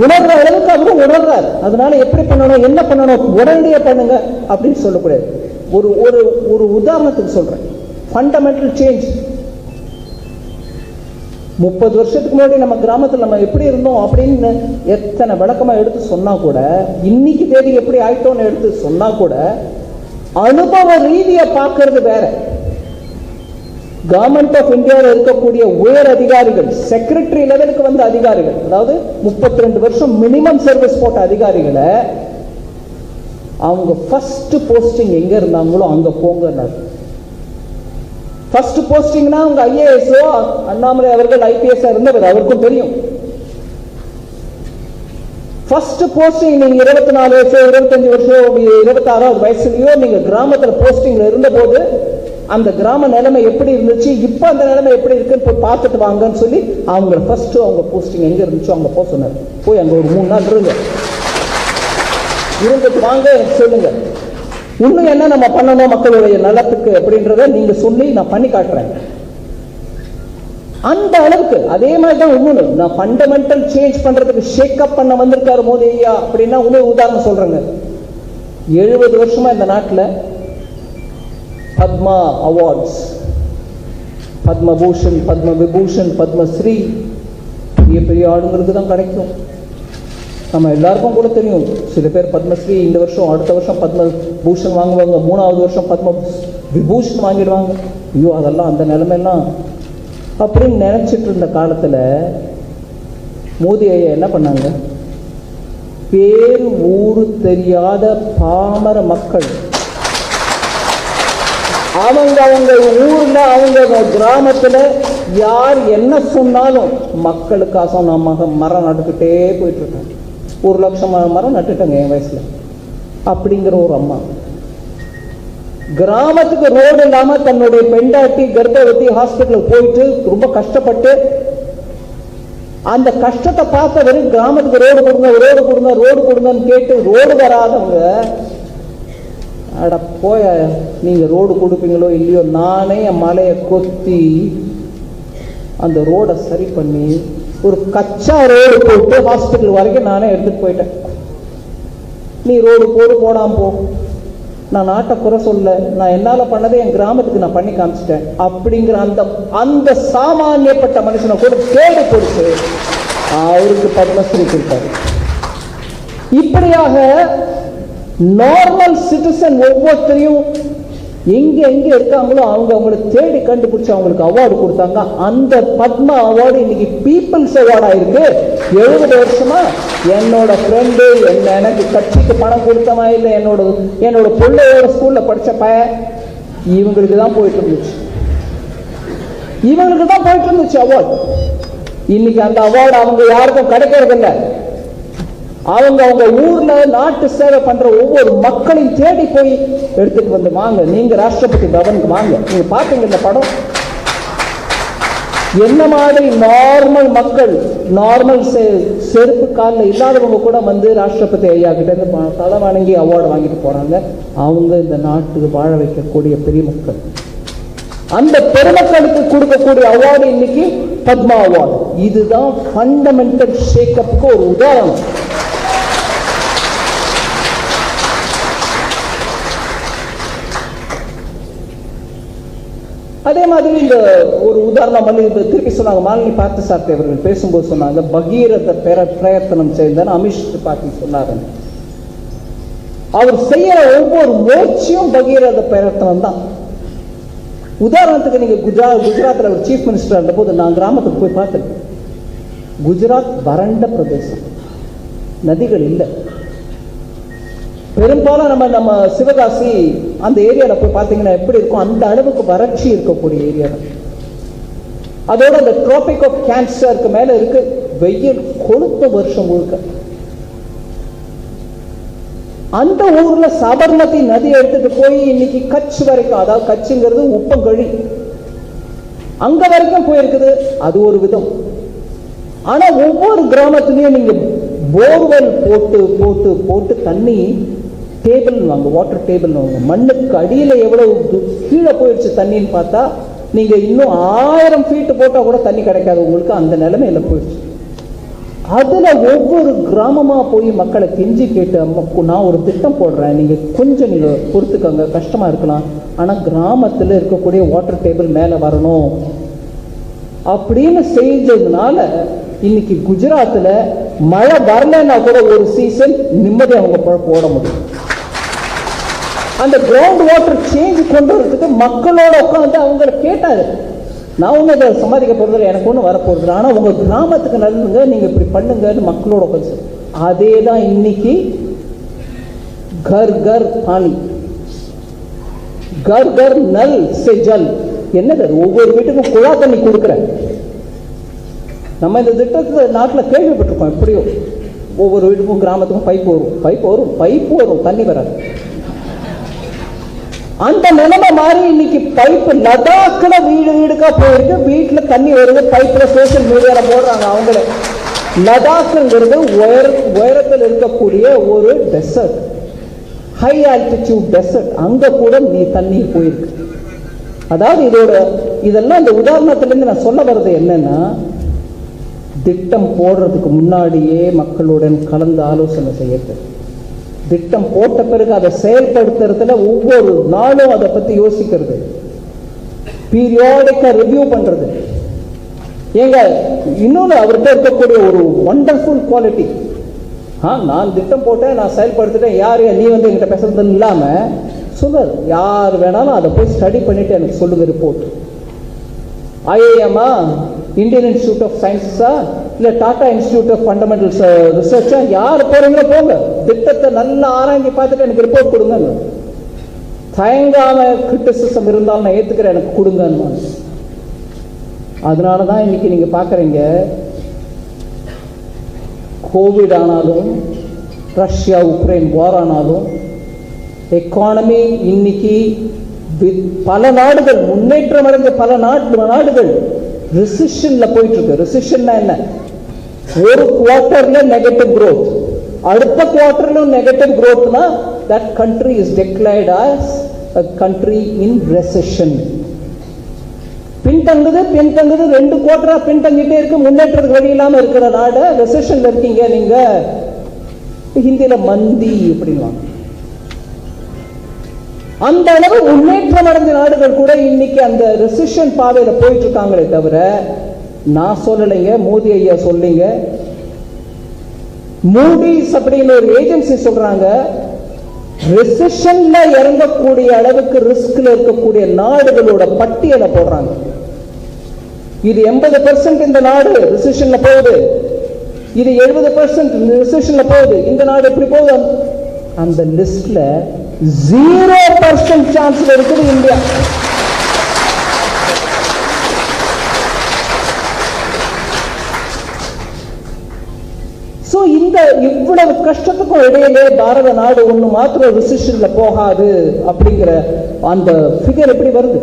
உணர்ற அளவுக்கு அவரும் உணர்றார். அதனால எப்படி பண்ணணும், என்ன பண்ணணும், உடனடியாக பண்ணுங்க அப்படின்னு சொல்லக்கூடாது. ஒரு ஒரு ஒரு உதாரணத்துக்கு சொல்றேன். Fundamental change. 30 வருஷத்துக்கு முன்னாடி நம்ம கிராமத்தில் நம்ம எப்படி இருந்தோம் அப்படின்னு எத்தனை விளக்கமா எடுத்து சொன்னா கூட, இன்னைக்கு தேதி எப்படி ஆயிட்டோம்னு எடுத்து சொன்னா கூட, அனுபவ ரீதியை பார்க்கறது வேற. கவர்மெண்ட் ஆஃப் இந்தியாவில் இருக்கக்கூடிய உயர் அதிகாரிகள், செக்ரட்டரி லெவலுக்கு வந்த அதிகாரிகள், அதாவது 32 வருஷம் மினிமம் சர்வீஸ் போட்ட அதிகாரிகளை அவங்க ஃபர்ஸ்ட் போஸ்டிங் எங்க இருந்தாங்களோ அங்க போங்க. ஃபர்ஸ்ட் போஸ்டிங்னா அவங்க ஐஏஎஸ்ஓ அண்ணாமலை அவர்கள் ஐபிஎஸ் இருந்தவர், அவருக்கும் தெரியும். ஃபர்ஸ்ட் போஸ்டிங் நீங்க 24 வருஷம், 25 வருஷம், 26வது வயசுலயோ நீங்க கிராமத்துல போஸ்டிங்ல இருந்த போது அந்த கிராம நிலைமை எப்படி இருந்துச்சு, இப்ப அந்த நிலைமை எப்படி இருக்குன்னு போய் பார்த்துட்டு வாங்கன்னு சொல்லி அவங்க ஃபர்ஸ்ட் அவங்க போஸ்டிங் எங்க இருந்துச்சோ அங்க போக சொன்னார். போய் அங்க ஒரு 3 நாள் இருந்துட்டு வாங்க, சொல்லுங்க இன்னும் என்ன நம்ம பண்ணணும் மக்களுடைய நலத்துக்கு அப்படின்றத நீங்க சொல்லி நான் பண்ணி காட்டுறேன். அந்த அளவுக்கு அதே மாதிரி தான் இன்னொன்று, நான் ஃபண்டமெண்டல் சேஞ்ச் பண்றதுக்கு ஷேக்கப் பண்ண வந்திருக்காரு மோடி ஐயா அப்படின்னா இன்னொரு உதாரணம் சொல்றேங்க. 70 வருஷமா இந்த நாட்டில் பத்மா அவார்ட்ஸ், பத்மபூஷன், பத்ம விபூஷன், பத்மஸ்ரீ பெரிய பெரிய ஆளுங்களுக்கு தான் கிடைக்கும். நம்ம எல்லாருக்கும் கூட தெரியும், சில பேர் பத்மஸ்ரீ இந்த வருஷம், அடுத்த வருஷம் பத்ம பூஷன் வாங்குவாங்க, 3வது வருஷம் பத்ம விபூஷன் வாங்கிடுவாங்க. ஐயோ அதெல்லாம் அந்த நிலைமையெல்லாம் அப்படின்னு நினைச்சிட்டு இருந்த காலத்துல மோடி ஐயா என்ன பண்ணாங்க? பேரு ஊரு தெரியாத பாமர மக்கள், அவங்க ஊர்ல அவங்க கிராமத்துல யார் என்ன சொன்னாலும் மக்களுக்காக நம்ம மரம் நட்டுக்கிட்டே போயிட்டு இருக்காங்க. 1 லட்சம் மரம் நட்டுட்டாங்க என் வயசுல. அப்படிங்கிற ஒரு அம்மா கிராமத்துக்கு ரோடு இல்லாம தன்னுடைய பெண்டாட்டி கர்ப்பவதி ஹாஸ்பிட்டல் போயிட்டு ரொம்ப கஷ்டப்பட்டு அந்த கஷ்டத்தை பார்த்தவர் கிராமத்துக்கு ரோடு கொடுங்க, ரோடு கொடுங்க, ரோடு கொடுங்கன்னு கேட்டு ரோடு வராதவங்க, அட போய நீங்க ரோடு கொடுப்பீங்களோ இல்லையோ, நானே என் மலையை கொத்தி அந்த ரோடை சரி பண்ணி ஒரு கச்சா ரோடு போட்டு ஹாஸ்பிட்டல் வரைக்கும் நானே எடுத்துட்டு போயிட்டேன். நீ ரோடு போடாம போ, நான் நாட்டை குறை சொல்ல, நான் என்னால பண்ணதை என் கிராமத்துக்கு நான் பண்ணி காமிச்சிட்டேன் அப்படிங்கிற அந்த சாமானியப்பட்ட மனுஷனை கூட தேடி கொடுத்து அவருக்கு பத்மஸ்ரீ கொடுத்தாரு. இப்படியாக நார்மல் சிட்டிசன் ஒவ்வொருத்தரையும் எங்க எங்க இருக்காங்களோ அவங்களை தேடி கண்டுபிடிச்சு அவங்களுக்கு அவார்டு கொடுத்தாங்க. அந்த பத்மா அவார்டு இன்னைக்கு பீப்புள்ஸ் அவார்டு ஆயிருக்கு. 70 வருஷமா என்னோட ஃப்ரெண்டு, எனக்கு கட்சிக்கு பணம் கொடுத்தமா இல்லை, என்னோட பிள்ளையோட ஸ்கூல்ல படிச்ச பையன், இவங்களுக்கு தான் போயிட்டு இருந்துச்சு அவார்டு. இன்னைக்கு அந்த அவார்டு அவங்க யாருக்கும் கிடைக்கிறது இல்லை. அவங்க ஊர்ல நாட்டு சேவை பண்ற ஒவ்வொரு மக்களையும் தேடி போய் எடுத்துட்டு வந்து வாங்க, நீங்க ராஷ்டிரபதி பவனுக்கு வாங்க. நீங்க பாத்தீங்க இந்த படம், என்ன மாதிரி நார்மல் மக்கள், நார்மல் செருப்பு காலில் இல்லாதவங்க கூட வந்து ராஷ்டிரபதி ஐயா கிட்ட இருந்து தலை வணங்கி அவார்டு வாங்கிட்டு போறாங்க. அவங்க இந்த நாட்டுக்கு வாழ வைக்கக்கூடிய பெரிய மக்கள். அந்த பெருமக்களுக்கு கொடுக்கக்கூடிய அவார்டு இன்னைக்கு பத்மா அவார்டு. இதுதான் ஃபண்டமெண்டல் ஷேக்கப்புக்கு ஒரு உதாரணம். அதே மாதிரி இந்த ஒரு உதாரணம் திருப்பி சொன்னாங்க, மாலினி பார்த்தசாரதி அவர்கள் பேசும்போது சொன்னாங்க, பகீரத பிரயத்தனம் செய்தார் அமிஷ் திரிபாதி சொன்னார். அவர் செய்யற ஒவ்வொரு முயற்சியும் பகீரத பிரயத்தனம் தான். உதாரணத்துக்கு நீங்க குஜராத்ல ஒரு சீஃப் மினிஸ்டர் இருந்த போது நான் கிராமத்துக்கு போய் பார்த்தேன். குஜராத் வறண்ட பிரதேசம், நதிகள் இல்லை. பெரும்பாலும் நம்ம சிவகாசி அந்த ஏரியாவில் போய் பார்த்தீங்கன்னா எப்படி இருக்கும், அந்த அளவுக்கு வறட்சி இருக்கக்கூடிய ஏரியா. அதோட அந்த ட்ராபிக் ஆஃப் கேன்சருக்கு மேல இருக்கு. வெயில் கொளுத்த வருஷம் முழுக்க. அந்த ஊர்ல சபர்மதி நதி எடுத்துட்டு போய் இன்னைக்கு கட்ச் வரைக்கும், அதாவது கட்சுங்கிறது உப்பங்கழி, அங்க வரைக்கும் போயிருக்குது. அது ஒரு விதம். ஆனா ஒவ்வொரு கிராமத்திலையும் நீங்க போர்வெல் போட்டு போட்டு போட்டு தண்ணி டேபிள் வாங்க, வாட்டர் டேபிள் வாங்க, மண்ணுக்கு அடியில எவ்வளவு கீழே போயிடுச்சு தண்ணின்னு பார்த்தா நீங்க இன்னும் 1000 ஃபீட் போட்டா கூட தண்ணி கிடைக்காது உங்களுக்கு. அந்த நிலைமையில போயிடுச்சு. அதுல ஒவ்வொரு கிராமமா போய் மக்களை கெஞ்சி கேட்டு, நான் ஒரு திட்டம் போடுறேன், நீங்க கொஞ்சம் நீங்க பொறுத்துக்கங்க, கஷ்டமா இருக்கலாம், ஆனா கிராமத்துல இருக்கக்கூடிய வாட்டர் டேபிள் மேல வரணும் அப்படின்னு செஞ்சதுனால இன்னைக்கு குஜராத்ல மழை வரலன்னா கூட ஒரு சீசன் நிம்மதி அவங்க போட முடியும். அந்த கிரவுண்ட் வாட்டர் சேஞ்ச் கொண்டு வரதுக்கு மக்களோட உட்காந்து அவங்களை கேட்டாரு. நான் ஒன்றும் இதை சம்பாதிக்க போறதில்லை, எனக்கு ஒன்றும் வரப்போறது, ஆனால் உங்க கிராமத்துக்கு நல்லுங்க, நீங்க இப்படி பண்ணுங்கன்னு மக்களோட உட்காந்து. அதே தான் இன்னைக்கு கர் கர் பானி, கர் கர் நல் சே ஜல். என்னது? ஒவ்வொரு வீட்டுக்கும் குழா தண்ணி கொடுக்குற. நம்ம இந்த திட்டத்தை நாட்டில் கேள்விப்பட்டிருக்கோம். எப்படியோ ஒவ்வொரு வீட்டுக்கும் கிராமத்துக்கும் பைப் வரும், தண்ணி வராது. அந்த நிலைமை மாறி இன்னைக்கு பைப் லடாக்ல வீடு வீடுக்கா போயிருக்கு. வீட்டுல தண்ணி வருது, பைப்ல சோசியல் மீடியால போடுறாங்க அவங்களே. லடாக்ங்கிறது உயரத்தில் இருக்கக்கூடிய ஒரு டெசர்ட், ஹை ஆல்டிடியூட் டெசர்ட். அங்க கூட நீ தண்ணீர் போயிருக்கு. அதாவது இதெல்லாம் இந்த உதாரணத்திலிருந்து நான் சொல்ல வர்றது என்னன்னா, திட்டம் போடுறதுக்கு முன்னாடியே மக்களுடன் கலந்து ஆலோசனை செய்யறது, திட்டம் போட்ட பிறகு அதை செயல்படுத்துறதுல ஒவ்வொரு நாளும் அதை பத்தி யோசிக்கிறது, பீரியாடிக்கா ரிவ்யூ பண்றது. ஏங்க இன்னொன்று அவர்கிட்ட இருக்கக்கூடிய ஒரு வண்டர்ஃபுல் குவாலிட்டி, நான் திட்டம் போட்டேன், நான் செயல்படுத்திட்டேன், யார் நீ வந்து என்கிட்ட பேசுறது இல்லாம சொல்றாரு. யார் வேணாலும் அதை போய் ஸ்டடி பண்ணிட்டு எனக்கு சொல்லுங்க ரிப்போர்ட். ஐஏஎம்மா, இந்தியன் இன்ஸ்டிடியூட் ஆஃப் சயின்ஸா, இல்ல டாடா இன்ஸ்டிடியூட் ஆஃப் ஃபண்டமெண்டல் ரிசர்ச்சா, யார் போறீங்களோ போங்க, திட்டத்தை நல்லா ஆராய்ச்சி பார்த்துட்டு எனக்கு ரிப்போர்ட் கொடுங்க. தயங்காம கிரிட்டிசிசம் இருந்தாலும் நான் ஏத்துக்கிறேன், எனக்கு கொடுங்க. அதனாலதான் இன்னைக்கு நீங்க பாக்குறீங்க, கோவிட் ஆனாலும், ரஷ்யா உக்ரைன் வார் ஆனாலும், எக்கானமி இன்னைக்கு பல நாடுகள், முன்னேற்றம் அடைஞ்ச பல நாடுகள் ரிசெஷன்ல போயிட்டு இருக்கு. ரிசெஷன்னா என்ன? ஒரு குவார்டர்ல நெகட்டிவ் growth, அடுத்த குவார்டர்ல நெகட்டிவ் growthனா that country is declared as a country in recession. பின்தங்குது 2 குவார்டரா பின்தங்கிட்டே இருக்கு, முன்னேற்றத்துக்கு வழி இல்லாம இருக்கிற நாடு ரெசெஷன்ல இருக்கீங்க நீங்க. ஹிந்தியில மந்தி அப்படின்வாங்க. அந்த அளவு முன்னேற்றம் அடைஞ்ச நாடுகள் கூட இன்னைக்கு அந்த ரெசிஷன் பாதையில போயிட்டு இருக்காங்களே தவிர, நான் சொல்லலைங்க, மோடி ஐயா சொல்லிங்க. மூடிஸ் அப்படின்னு ஒரு ஏஜென்சி சொல்றாங்க, ரெசிஷன்ல இறங்கக்கூடிய அளவுக்கு ரிஸ்க்ல இருக்கக்கூடிய நாடுகளோட பட்டியலை போடுறாங்க. இது 80% இந்த நாடு ரெசிஷன்ல போகுது, இது 70% ரெசிஷன்ல போகுது, இந்த நாடு எப்படி போகுது. அந்த லிஸ்ட்ல 0% சான்ஸ் இருக்குது இந்தியா. சோ இந்த இவ்வளவு கஷ்டத்துக்கும் இடையிலே பாரத நாடு ஒண்ணு மாத்திரம் ரிசெஷன்ல போகாது அப்படிங்கிற அந்த ஃபிகர் எப்படி வருது?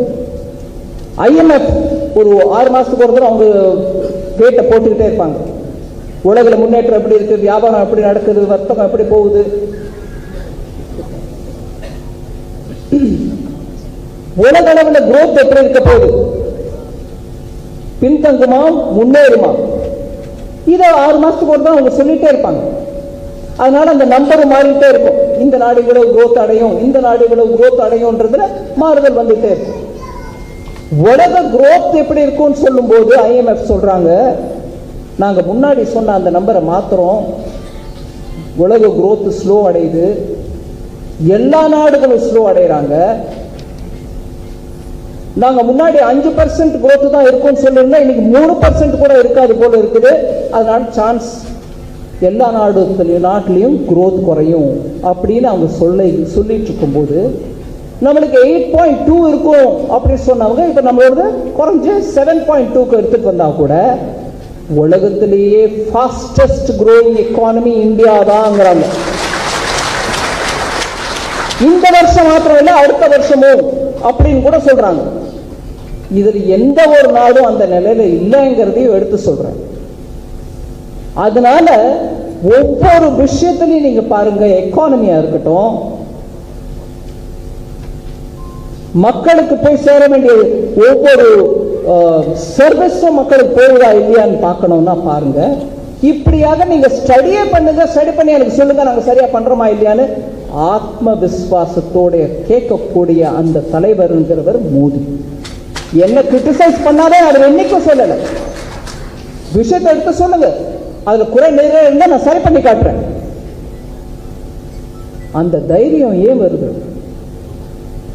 ஐஎம்எஃப் ஒரு 6 மாசத்துக்கு ஒரு தடவை அவங்க ரேட்டை போட்டுக்கிட்டே இருப்பாங்க. உலகில முன்னேற்றம் எப்படி இருக்கு, வியாபாரம் எப்படி நடக்குது, வர்த்தகம் எப்படி போகுது, உலக அளவில் growth எப்படி இருக்க போகுது, பின்தங்குமா முன்னேறுமா, இதை 6 மாசத்துக்கு ஒரு தான் அவங்க சொல்லிட்டே இருப்பாங்க. அதனால அந்த நம்பர் மாறிட்டே இருக்கும். இந்த நாடு இவ்வளவு growth அடையும், இந்த நாடு இவ்வளவு growth அடையும்ன்றதுல மாறுதல் வந்துட்டே இருக்கும். உலக growth எப்படி இருக்கும்னு சொல்லும் போது ஐஎம்எஃப் சொல்றாங்க, நாங்க முன்னாடி சொன்ன அந்த நம்பரை மாத்திரம், உலக growth ஸ்லோ அடையுது, எல்லா நாடுகளும் ஸ்லோ அடைகிறாங்க. நாங்க முன்னாடி 5% growth தான் இருக்கும்னு சொல்லிருந்தா இன்னைக்கு 3% கூட இருக்காது போல இருக்குது. அதனால சான்ஸ் எல்லா நாட்டிலையும் growth குறையும் அப்படின்னு அவங்க சொல்லிட்டு இருக்கும்போது, நம்மளுக்கு 8.2 இருக்கும் அப்படின்னு சொன்னவங்க இப்ப நம்மளோட குறைஞ்சு 7.2க்கு எடுத்துட்டு வந்தா கூட உலகத்திலேயே ஃபாஸ்டஸ்ட் க்ரோயிங் எக்கானமி இந்தியா தான்ங்கிறாங்க. இந்த வருஷம் மாத்திரம் இல்லை, அடுத்த வருஷமும் அப்படின்னு கூட சொல்றாங்க. இதுல எந்த ஒரு நாடும் அந்த நிலையில இல்லைங்கிறதையும் எடுத்து சொல்றேன். அதனால ஒவ்வொரு விஷயத்திலையும் நீங்க பாருங்க, எக்கானமியா இருக்கட்டும், மக்களுக்கு போய் சேர வேண்டிய ஒவ்வொரு சர்வீஸும் மக்களுக்கு போகுதா இல்லையான்னு பார்க்கணும்னா பாருங்க. இப்படியாக நீங்க ஸ்டடியே பண்ணுங்க, ஸ்டடி பண்ணி எனக்கு சொல்லுங்க நாங்க சரியா பண்றோமா இல்லையான்னு ஆத்ம விசுவாசத்தோட கேட்கக்கூடிய அந்த தலைவர்ங்கிறவர் மோடி. என்ன கிரிட்டிசைஸ் பண்ணாலே அவர் என்னைக்கும் சொல்லல, விஷயத்தை எடுத்து சொல்லுங்க, அதுல குறை நிறைய இருந்தா நான் சரி பண்ணி காட்டுறேன். அந்த தைரியம் ஏன் வருது?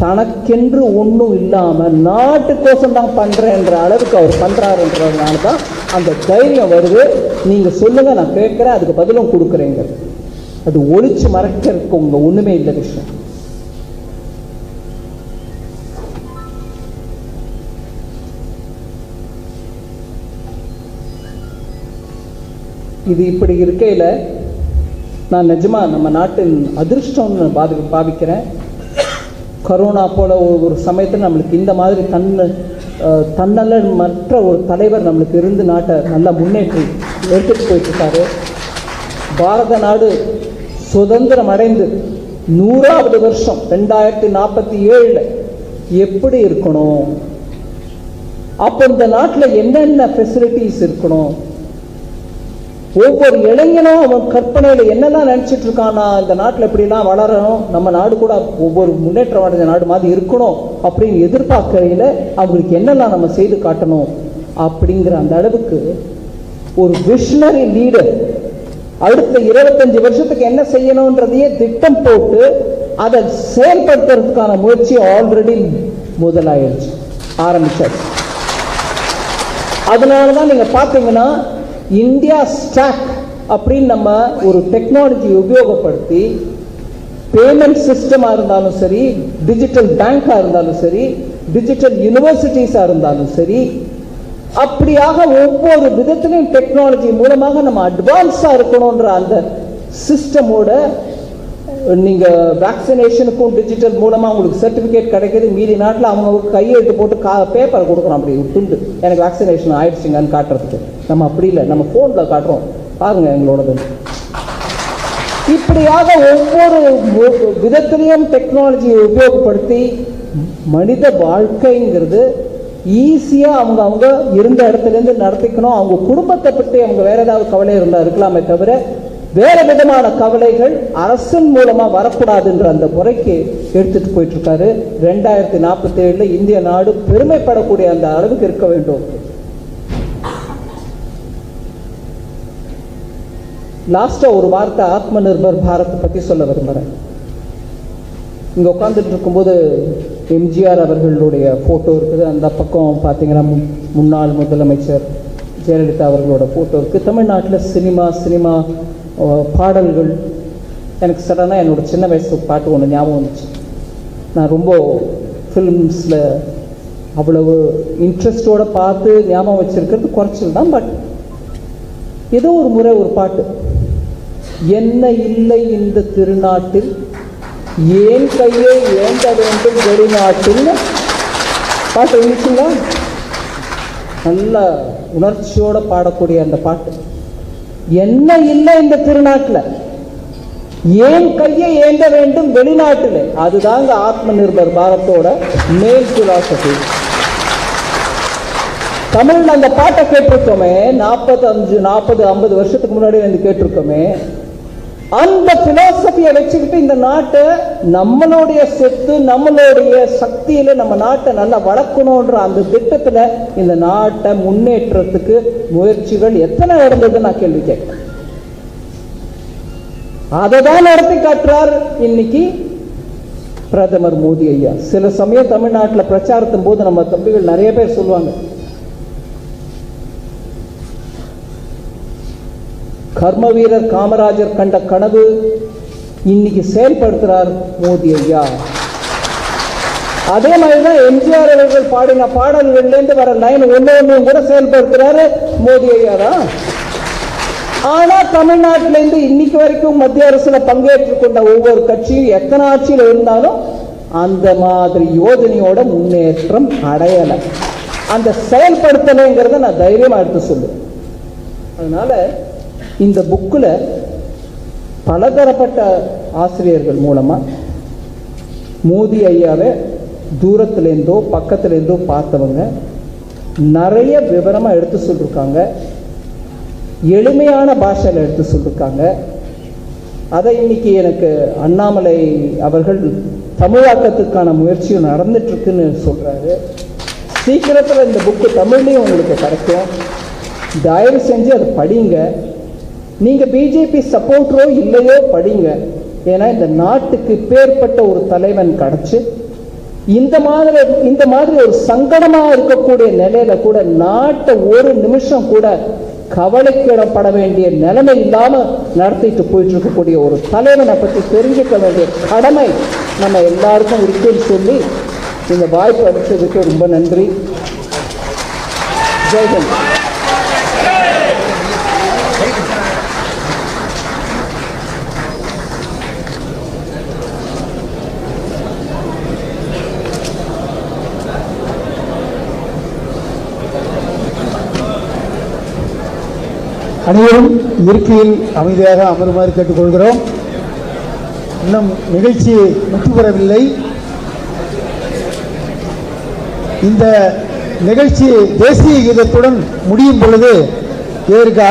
தனக்கென்று ஒன்றும் இல்லாம நாட்டுக்கோசம் தான் பண்றேன்ற அளவுக்கு அவர் பண்றாருன்றதுனால தான் அந்த தைரியம் வருது. நீங்க சொல்லுங்க, நான் கேட்கிறேன், அதுக்கு பதிலும் கொடுக்குறேங்க. அது ஒளிச்சு மறைக்கிறதுக்கு உங்க ஒண்ணுமே இல்லை விஷயம். இது இப்படி இருக்கையில நான் நிஜமா நம்ம நாட்டின் அதிர்ஷ்டம்னு பாவிக்கிறேன். கரோனா போல ஒரு சமயத்தில் நம்மளுக்கு இந்த மாதிரி தன்னல மற்ற ஒரு தலைவர் நம்மளுக்கு இருந்து நாட்டை நல்லா முன்னேற்றி எடுத்துட்டு போயிட்டு இருக்காரு. பாரத நாடு சுதந்திரம் அடைந்து 100வது வருஷம் 2047 எப்படி இருக்கணும், அப்ப இந்த நாட்டில் என்னென்ன ஃபெசிலிட்டிஸ் இருக்கணும், ஒவ்வொரு இளைஞனும் அவன் கற்பனையில என்னெல்லாம் நினைச்சிட்டு இருக்கானா, இந்த நாட்டில் எப்படிலாம் வளரணும், நம்ம நாடு கூட ஒவ்வொரு முன்னேற்றம் அடைஞ்ச நாடு மாதிரி இருக்கணும் அப்படின்னு எதிர்பார்க்கையில அவங்களுக்கு என்னெல்லாம் நம்ம செய்து காட்டணும் அப்படிங்கிற அந்த அளவுக்கு ஒரு விஷனரி லீடர் அடுத்த 25 வருஷத்துக்கு என்ன செய்யணும்ன்றதையே திட்டம் போட்டு அதை செயல்படுத்துறதுக்கான முயற்சி ஆல்ரெடி முதலாயிருச்சு, ஆரம்பிச்சாச்சு. அதனாலதான் நீங்க பாத்தீங்கன்னா இந்தியா ஸ்டாக் அப்படின்னு நம்ம ஒரு டெக்னாலஜி உபயோகப்படுத்தி பேமெண்ட் சிஸ்டமா இருந்தாலும் சரி, டிஜிட்டல் பேங்கா இருந்தாலும் சரி, டிஜிட்டல் யூனிவர்சிட்டிஸா இருந்தாலும் சரி, அப்படியாக ஒவ்வொரு விதத்திலையும் டெக்னாலஜி மூலமாக நம்ம அட்வான்ஸா இருக்கணும்ன்ற அந்த சிஸ்டமோட நீங்க வேக்சினேஷனுக்கும் டிஜிட்டல் மூலமா உங்களுக்கு சர்டிபிகேட் கிடைக்குது. மீதி நாட்டில் அவங்க கையெழுத்து போட்டு பேப்பர் கொடுக்குறோம், அப்படி துண்டு எனக்கு வேக்சினேஷன் ஆயிடுச்சுங்கன்னு காட்டுறதுக்கு. நம்ம அப்படி இல்லை, நம்ம போன்ல காட்டுறோம், பாருங்க எங்களோடது. இப்படியாக ஒவ்வொரு விதத்திலையும் டெக்னாலஜியை உபயோகப்படுத்தி மனித வாழ்க்கைங்கிறது ஈஸியா அவங்க இருந்த இடத்துல இருந்து நடத்திக்கணும். அவங்க குடும்பத்தை பற்றி அவங்க வேற ஏதாவது கவலை இருந்தா இருக்கலாமே தவிர வேற விதமான கவலைகள் அரசின் மூலமா வரக்கூடாதுன்ற அந்த முறைக்கு எடுத்துட்டு போயிட்டு இருக்காரு. 2047 இந்திய நாடு பெருமைப்படக்கூடிய அந்த அளவுக்கு இருக்க வேண்டும். லாஸ்டா ஒரு வார்த்தை ஆத்ம நிர்பர் பாரத் பத்தி சொல்ல விரும்புறேன். இங்க உட்கார்ந்துட்டு இருக்கும்போது எம்ஜிஆர் அவர்களுடைய போட்டோ இருக்குது, அந்த பக்கம் பார்த்தீங்கன்னா முன்னாள் முதலமைச்சர் ஜெயலலிதா அவர்களோட போட்டோ இருக்கு. தமிழ்நாட்டில் சினிமா பாடல்கள், எனக்கு சடனாக என்னோட சின்ன வயசு பாட்டு ஒன்று ஞாபகம் வந்துச்சு. நான் ரொம்ப ஃபிலிம்ஸில் அவ்வளவு இன்ட்ரெஸ்டோட பார்த்து ஞாபகம் வச்சிருக்கிறது குறைச்சல் தான். பட் ஏதோ ஒரு முறை ஒரு பாட்டு, என்ன இல்லை இந்த திருநாட்டில் ஏன் கையை ஏந்த வேண்டும் வெளிநாட்டில் பாட்டு இருந்துச்சுங்களா? நல்ல உணர்ச்சியோட பாடக்கூடிய அந்த பாட்டு. என்ன இல்லை இந்த திருநாட்டில் ஏன் கையை ஏந்த வேண்டும் வெளிநாட்டில், அதுதாங்க ஆத்ம நிர்பர் பாரத்தோட மெயின் பிலாசபி. தமிழ்ல அந்த பாட்டை கேட்டிருக்கோமே, 40-50 வருஷத்துக்கு முன்னாடி வந்து கேட்டிருக்கோமே. அந்த பிலாசபியை வச்சுக்கிட்டு இந்த நாட்டை நம்மளுடைய சொத்து, நம்மளுடைய சக்தியில நம்ம நாட்டை நல்லா வளர்க்கணும்ன்ற அந்த திட்டத்துல இந்த நாட்டை முன்னேற்றத்துக்கு முயற்சிகள் எத்தனை நடந்தது நான் கேள்வி கேட்கிறேன். அதை தான் நடத்தி காட்டுறார் இன்னைக்கு பிரதமர் மோடி ஐயா. சில சமயம் தமிழ்நாட்டில் பிரச்சாரத்தின் போது நம்ம தம்பிகள் நிறைய பேர் சொல்லுவாங்க, கர்ம வீரர் காமராஜர் கண்ட கனவு இன்னைக்கு செயல்படுத்துறார் மோடி ஐயா. அதே மாதிரிதான் எம்ஜிஆர் அவர்கள் பாடின பாடல்கள்ல இருந்து வர லைன் ஒன்னும் கூட செயல்படுத்துறாரு மோடி ஐயா தான். ஆனா தமிழ்நாட்டில இருந்து இன்னைக்கு வரைக்கும் மத்திய அரசுல பங்கேற்றுக் கொண்ட ஒவ்வொரு கட்சியும் எத்தனை ஆட்சியில் இருந்தாலும் அந்த மாதிரி யோஜனையோட முன்னேற்றம் அடையலை, அந்த செயல்படுத்தலைங்கிறத நான் தைரியமா எடுத்து சொல்லுவேன். அதனால இந்த புக்கில் பலதரப்பட்ட ஆசிரியர்கள் மூலமா மோடி ஐயாவை தூரத்திலேருந்தோ பக்கத்திலேருந்தோ பார்த்தவங்க நிறைய விவரமா எடுத்து சொல்லிருக்காங்க, எளிமையான பாஷையில் எடுத்து சொல்லிருக்காங்க. அதை இன்னைக்கு எனக்கு அண்ணாமலை அவர்கள் தமிழாக்கத்துக்கான முயற்சியும் நடந்துட்டு இருக்குன்னு சொல்றாரு. சீக்கிரத்தில் இந்த புக்கு தமிழ்லையும் உங்களுக்கு கிடைக்கும். தயவு செஞ்சு அதை படிங்க. நீங்க பிஜேபி சப்போர்ட்டரோ இல்லையோ படிங்க. ஏன்னா இந்த நாட்டுக்கு பேர்பட்ட ஒரு தலைவன் கிடைச்சு இந்த மாதிரி ஒரு சங்கடமா இருக்கக்கூடிய நிலையில கூட நாட்டை ஒரு நிமிஷம் கூட கவலைக்கிடப்பட வேண்டிய நிலைமை இல்லாம நடத்திட்டு போயிட்டு இருக்கக்கூடிய ஒரு தலைவனை பற்றி தெரிஞ்சுக்க வேண்டிய கடமை நம்ம எல்லாருக்கும் இருக்குன்னு சொல்லி இந்த வாய்ப்பு அளித்ததுக்கு ரொம்ப நன்றி. ஜெய்ஹிந்த். அனைவரும் இருக்கையில் அமைதியாக அமருமாறு கேட்டுக்கொள்கிறோம். இன்னும் நிகழ்ச்சி முற்று பெறவில்லை. இந்த நிகழ்ச்சி தேசிய கீதத்துடன் முடியும் பொழுது இதற்கு